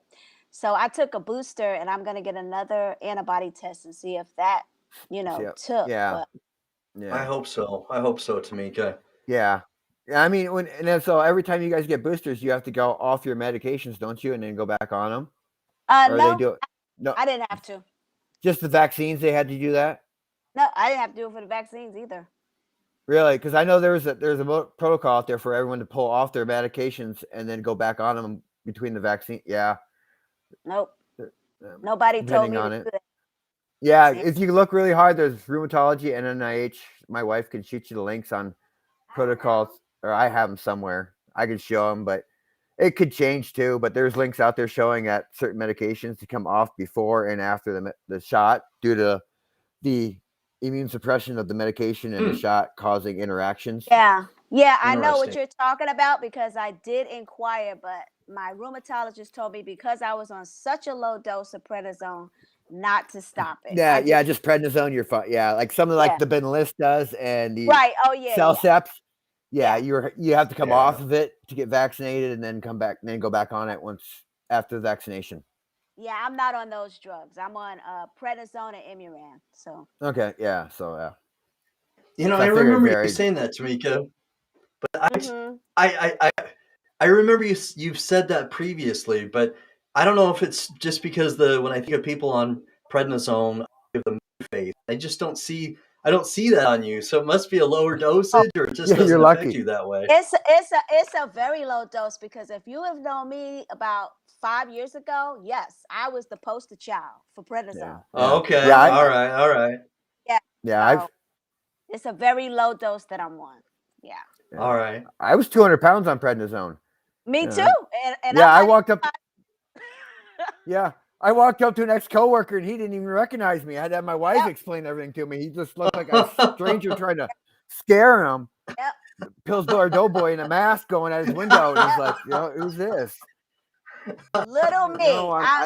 So I took a booster and I'm going to get another antibody test and see if that, Yeah, took. yeah, But I yeah, hope so. I hope so, Tamika. yeah. Yeah, I mean, and then so every time you guys get boosters, you have to go off your medications, don't you, and then go back on them, or they no, do it? No, I didn't have to. just the vaccines. They had to do that. No, I didn't have to do it for the vaccines either. Really? Because I know there's a protocol out there for everyone to pull off their medications and then go back on them between the vaccine. Yeah, Nope. um, Nobody told depending me to on do it. that. Yeah, Yeah. if you look really hard, there's rheumatology and NIH. My wife can shoot you the links on protocols, or I have them somewhere. I can show them, but it could change too. But there's links out there showing that certain medications to come off before and after the shot due to the immune suppression of the medication and the shot causing interactions. Yeah. Yeah, I know what Interesting. you're talking about because I did inquire, but my rheumatologist told me because I was on such a low dose of prednisone not to stop it. Yeah, I yeah, just just prednisone, you're fine. Yeah, like something like yeah. the Benlyst does and the Right. Oh yeah, yeah. Cellceps. Yeah, Yeah. you have to come Yeah. off of it to get vaccinated and then come back and then go back on it once after the vaccination. Yeah, I'm not on those drugs. I'm on prednisone and Imuran. So Okay, yeah, so yeah. You know, So I I figured it remember you varied. saying that, Tamika, but mhm. I remember you've said that previously, but I don't know if it's just because when I think of people on prednisone, I give them faith. I don't see that on you. So it must be a lower Oh, dosage, or it just Yeah, you're doesn't affect lucky. you that way. it's a very low dose because if you have known me about 5 years ago, yes, I was the poster child for Yeah, prednisone. Oh, yeah. okay. Yeah, I All right. All right. Yeah. yeah, So I've it's a very low dose that I'm on. Yeah. yeah. All right. I was 200 pounds on prednisone. Me too. Yeah. And Yeah, I'm I not walked up even yeah. I walked up to an ex-coworker and he didn't even recognize me. I had to have my wife Yep. explain everything to me. He just looked like a stranger trying to scare him. Yep. Pillsbury Doughboy in a mask going at his window, and he's Yep. like, who's this? Little No, me.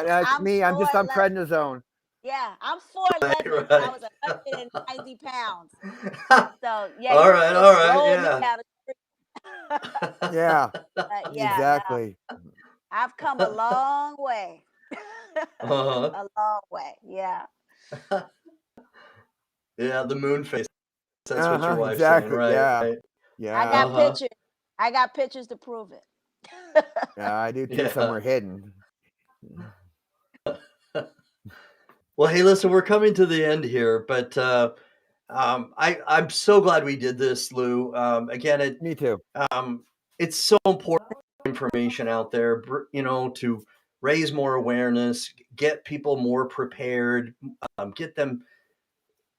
that's I'm me. I'm just on 4'11". prednisone. Yeah, I'm 4'11", and I Right. was 190 pounds. So yeah, All you right. just All right. roll me Yeah. down the street. Yeah, But yeah, no, exactly. I've come a long way. Uh-huh. A long way. Yeah. Yeah, the moon face. That's what your wife's saying, Exactly. right? Yeah, I yeah, got Uh-huh. pictures. I got pictures to prove it. yeah. I do too. Yeah. Somewhere hidden. Well, hey, listen, we're coming to the end here, but I'm so glad we did this, Lou. Again, Me too. it's so important information out there, to raise more awareness, get people more prepared, get them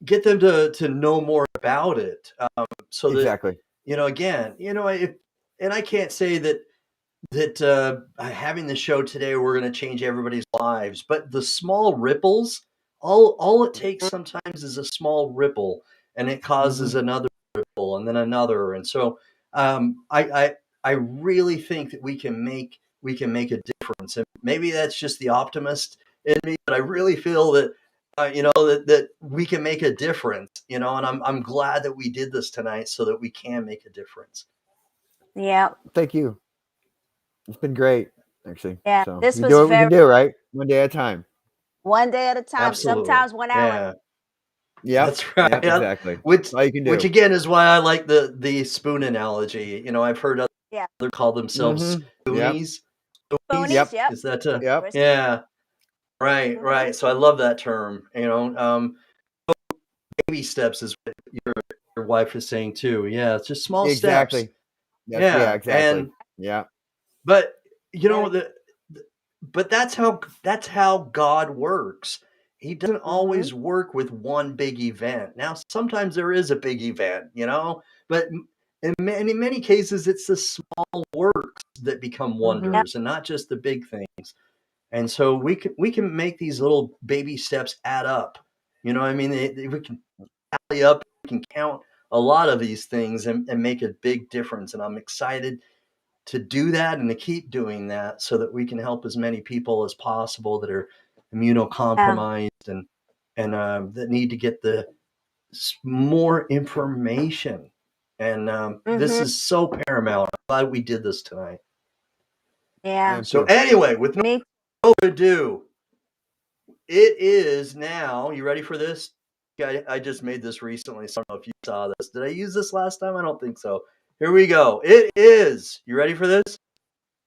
to know more about it, so that Exactly. again, and I can't say that having the show today we're going to change everybody's lives, but the small ripples, all it takes sometimes is a small ripple, and it causes Mm-hmm. another ripple and then another, and so I really think that we can make a difference, and maybe that's just the optimist in me, but I really feel that that we can make a difference, and I'm glad that we did this tonight so that we can make a difference. Yeah. Thank you. It's been great, actually. Yeah. So This we do was what we can very do, right? One day at a time. one day at a time, Absolutely. sometimes 1 hour. Yeah. Yep. That's right. Yep. Exactly. Which All you can which do. again is why I like the spoon analogy. I've heard Yeah. others call themselves Mm-hmm. Yep. spoonies. Ponies, Yep. yep. Is that Yep. yeah, right, Mhm. right. So I love that term. Baby steps is what your wife is saying too. Yeah, it's just small steps. Exactly. Yeah. Yeah, Exactly. Yeah. but you know Very the but that's how God works. He doesn't mhm. always work with one big event. Now, sometimes there is a big event, but in many cases, it's the small works that become Yep. wonders, and not just the big things. And so we can make these little baby steps add up. You know what I mean? We can tally up, we can count a lot of these things and make a big difference. And I'm excited do that and to keep doing that so that we can help as many people as possible that are immunocompromised and that need to get the more information. And this is so paramount. I'm glad we did this tonight. Yeah. So anyway, with no further ado, it is now, you ready for this? I just made this recently, so I don't know if you saw this. Did I use this last time? I don't think so. Here we go. It is. You ready for this?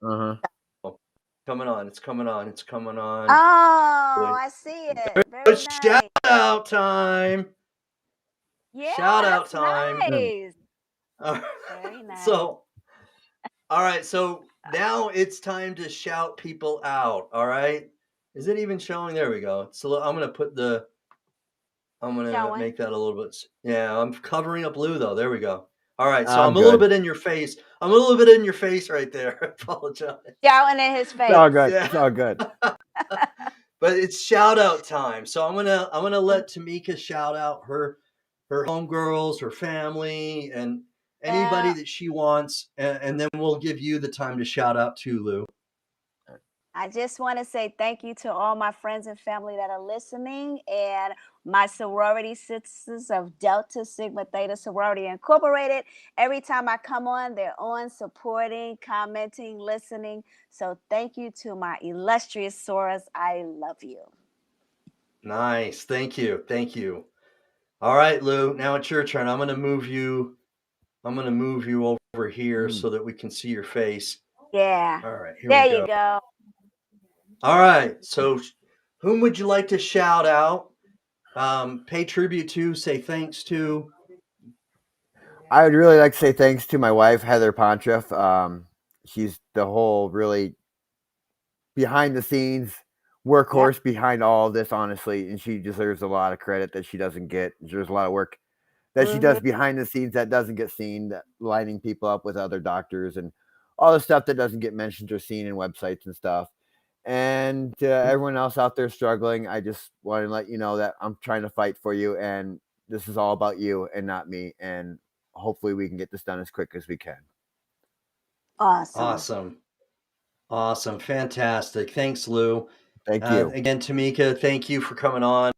Uh-huh. Oh, coming on. It's coming on. It's coming on. Oh, I see it. Very nice. Shout out time. Yeah, Shout out that's time. nice. All right. Very nice. So, all right. So now it's time to shout people out. All right. Is it even showing? There we go. So I'm going to put the, I'm going to make that a little bit. Yeah, I'm covering up Lou though. There we go. All right. So I'm a little bit in your face. I'm a little bit in your face right there. I apologize. Shouting in his face. It's all good. Yeah. It's all good. But it's shout out time. So I'm gonna let Tamika shout out her homegirls, her family, and anybody that she wants, and then we'll give you the time to shout out too, Lou. I just want to say thank you to all my friends and family that are listening, and my sorority sisters of Delta Sigma Theta Sorority Incorporated. Every time I come on, they're on, supporting, commenting, listening. So thank you to my illustrious sorors. I love you. Nice. Thank you. Thank you. All right, Lou. Now it's your turn. I'm gonna move you over here so that we can see your face. Yeah. All right. Here there we go. you go. All right. So whom would you like to shout out? Pay tribute to, say thanks to? I would really like to say thanks to my wife, Heather Poncheff. She's the whole really behind the scenes workhorse behind all of this, honestly, and she deserves a lot of credit that she doesn't get. There's a lot of work that she does behind the scenes that doesn't get seen, that lining people up with other doctors and all the stuff that doesn't get mentioned or seen in websites and stuff. And everyone else out there struggling, I just want to let you know that I'm trying to fight for you, and this is all about you and not me. And hopefully we can get this done as quick as we can. Awesome. Fantastic. Thanks, Lou. Thank you. Again, Tamika, thank you for coming on.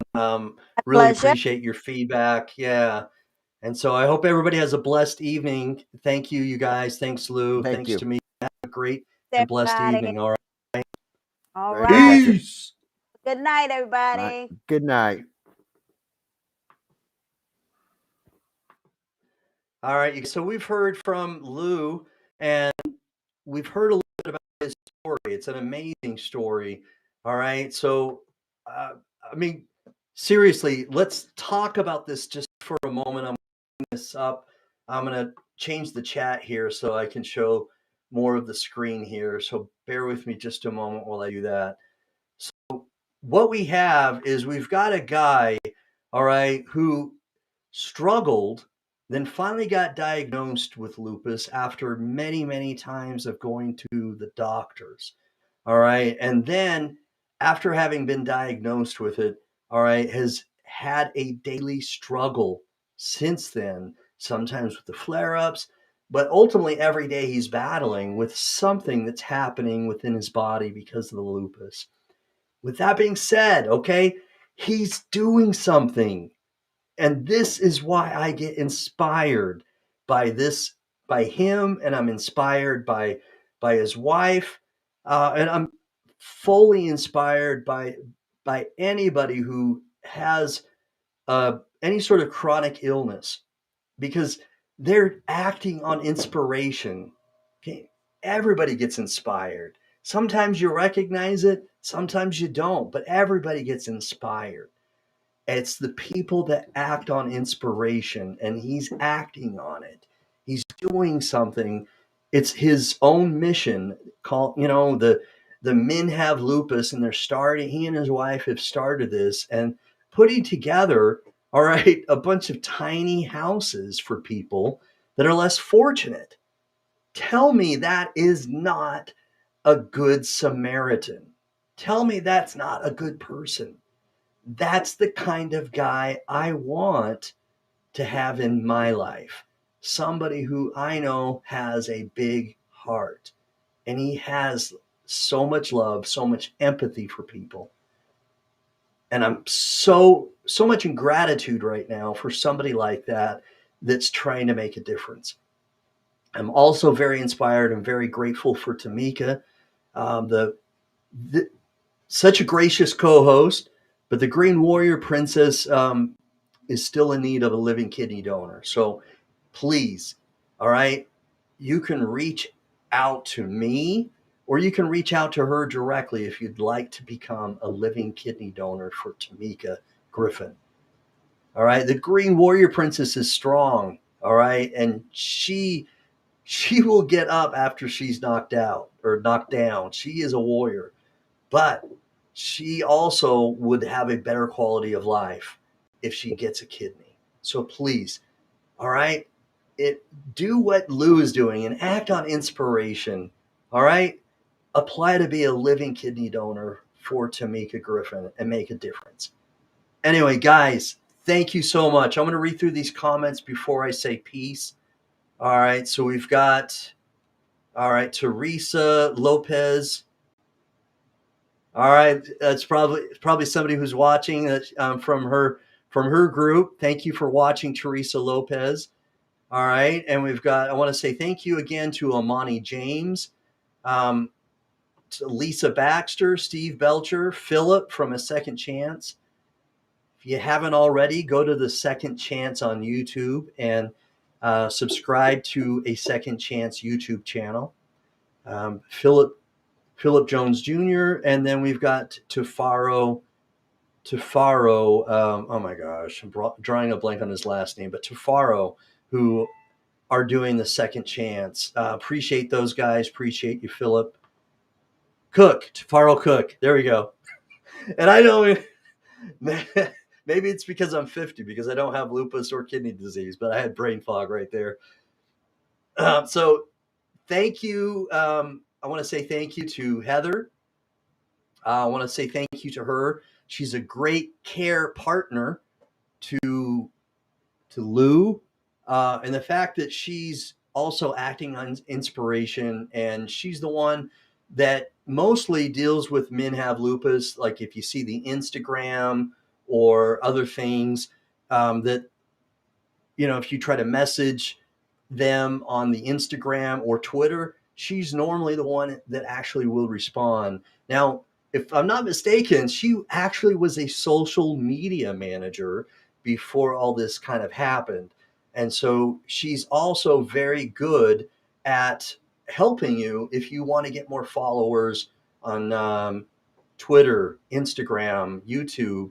Really pleasure. appreciate your feedback. Yeah. And so I hope everybody has a blessed evening. Thank you, you guys. Thanks, Lou. Thank you. Tamika. Have a great and blessed evening. All right. All Very right. good. Peace. Good night, everybody. Good night. All right. So we've heard from Lou, and we've heard a little bit about his story. It's an amazing story. All right. So, I mean, seriously, let's talk about this just for a moment. I'm putting this up. I'm going to change the chat here so I can show more of the screen here. So bear with me just a moment while I do that. So what we have is we've got a guy, all right, who struggled, then finally got diagnosed with lupus after many, many times of going to the doctors. All right. And then after having been diagnosed with it, all right, has had a daily struggle since then, sometimes with the flare-ups, but ultimately every day he's battling with something that's happening within his body because of the lupus. With that being said, okay, he's doing something. And this is why I get inspired by this, by him, and I'm inspired by his wife, and I'm fully inspired by anybody who has any sort of chronic illness, because they're acting on inspiration. Okay, everybody gets inspired. Sometimes you recognize it, sometimes you don't, but everybody gets inspired. It's the people that act on inspiration, and he's acting on it. He's doing something. It's his own mission. The men have lupus, and they're starting. He and his wife have started this and putting together, all right, a bunch of tiny houses for people that are less fortunate. Tell me that is not a good Samaritan. Tell me that's not a good person. That's the kind of guy I want to have in my life. Somebody who I know has a big heart. and he has so much love, so much empathy for people. And I'm so much in gratitude right now for somebody like that that's trying to make a difference. I'm also very inspired and very grateful for Tamika, the such a gracious co-host. But the Green Warrior Princess is still in need of a living kidney donor. So please, all right, you can reach out to me, or you can reach out to her directly if you'd like to become a living kidney donor for Tamika Griffin. All right, the Green Warrior Princess is strong. All right, and she will get up after she's knocked out or knocked down. She is a warrior, but she also would have a better quality of life if she gets a kidney. So please, all right, do what Lou is doing and act on inspiration. All right, apply to be a living kidney donor for Tamika Griffin and make a difference. Anyway, guys, thank you so much. I'm going to read through these comments before I say peace. All right, so we've got, all right, Teresa Lopez. All right, that's probably somebody who's watching from her group. Thank you for watching, Teresa Lopez. All right, and we've got. I want to say thank you again to Amani James, to Lisa Baxter, Steve Belcher, Philip from A Second Chance. If you haven't already, go to the Second Chance on YouTube and subscribe to A Second Chance YouTube channel. Philip Jones Jr., and then we've got Tafaro. Oh my gosh, I'm drawing a blank on his last name, but Tafaro, who are doing the Second Chance. Appreciate those guys. Appreciate you, Philip. Tafaro Cook. There we go. And I know maybe it's because I'm 50, because I don't have lupus or kidney disease, but I had brain fog right there. So thank you. I want to say thank you to Heather. I want to say thank you to her. She's a great care partner to Lou, and the fact that she's also acting on inspiration, and she's the one that mostly deals with Men Have Lupus. Like if you see the Instagram or other things, that, you know, if you try to message them on the Instagram or Twitter, she's normally the one that actually will respond. Now, if I'm not mistaken, she actually was a social media manager before all this kind of happened. And so she's also very good at helping you if you want to get more followers on Twitter, Instagram, YouTube.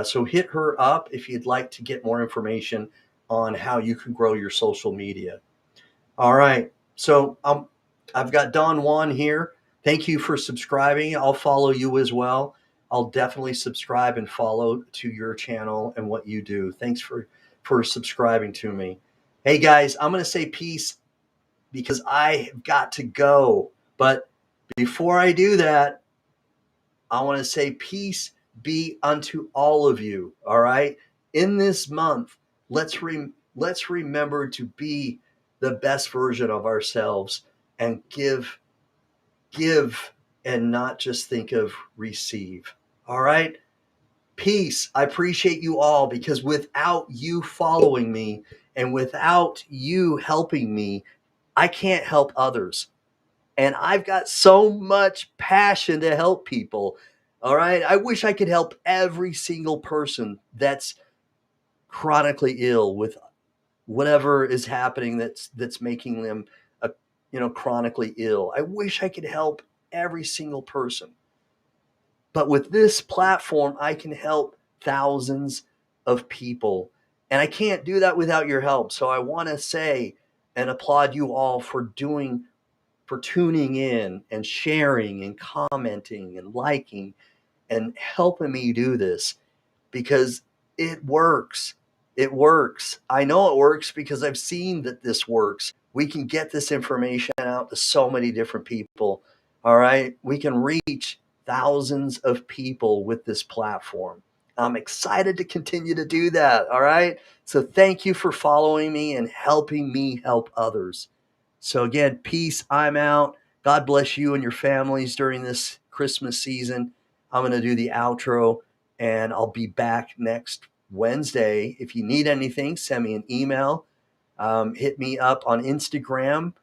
So hit her up if you'd like to get more information on how you can grow your social media. All right. So I've got Don Juan here. Thank you for subscribing. I'll follow you as well. I'll definitely subscribe and follow to your channel and what you do. Thanks for subscribing to me. Hey guys, I'm going to say peace because I have got to go. But before I do that, I want to say peace be unto all of you. All right. In this month, let's remember to be the best version of ourselves and give and not just think of receive. All right. Peace. I appreciate you all, because without you following me and without you helping me, I can't help others. And I've got so much passion to help people. All right. I wish I could help every single person that's chronically ill with whatever is happening that's making them chronically ill. I wish I could help every single person. But with this platform, I can help thousands of people. And I can't do that without your help. So I want to say and applaud you all for tuning in and sharing and commenting and liking and helping me do this, because it works. It works. I know it works because I've seen that this works. We can get this information out to so many different people. All right. We can reach thousands of people with this platform. I'm excited to continue to do that. All right. So thank you for following me and helping me help others. So again, peace. I'm out. God bless you and your families during this Christmas season. I'm going to do the outro, and I'll be back next Wednesday. If you need anything, send me an email. Hit me up on Instagram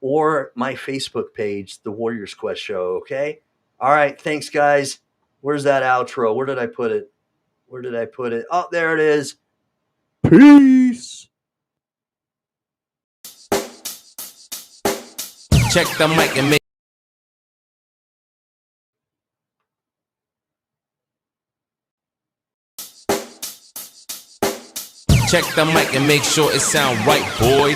or my Facebook page, The Warriors Quest Show, okay? All right, thanks, guys. Where's that outro? Where did I put it? Oh, there it is. Peace. Check the mic and make sure it sound right, boys.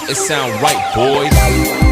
It sound right, boys.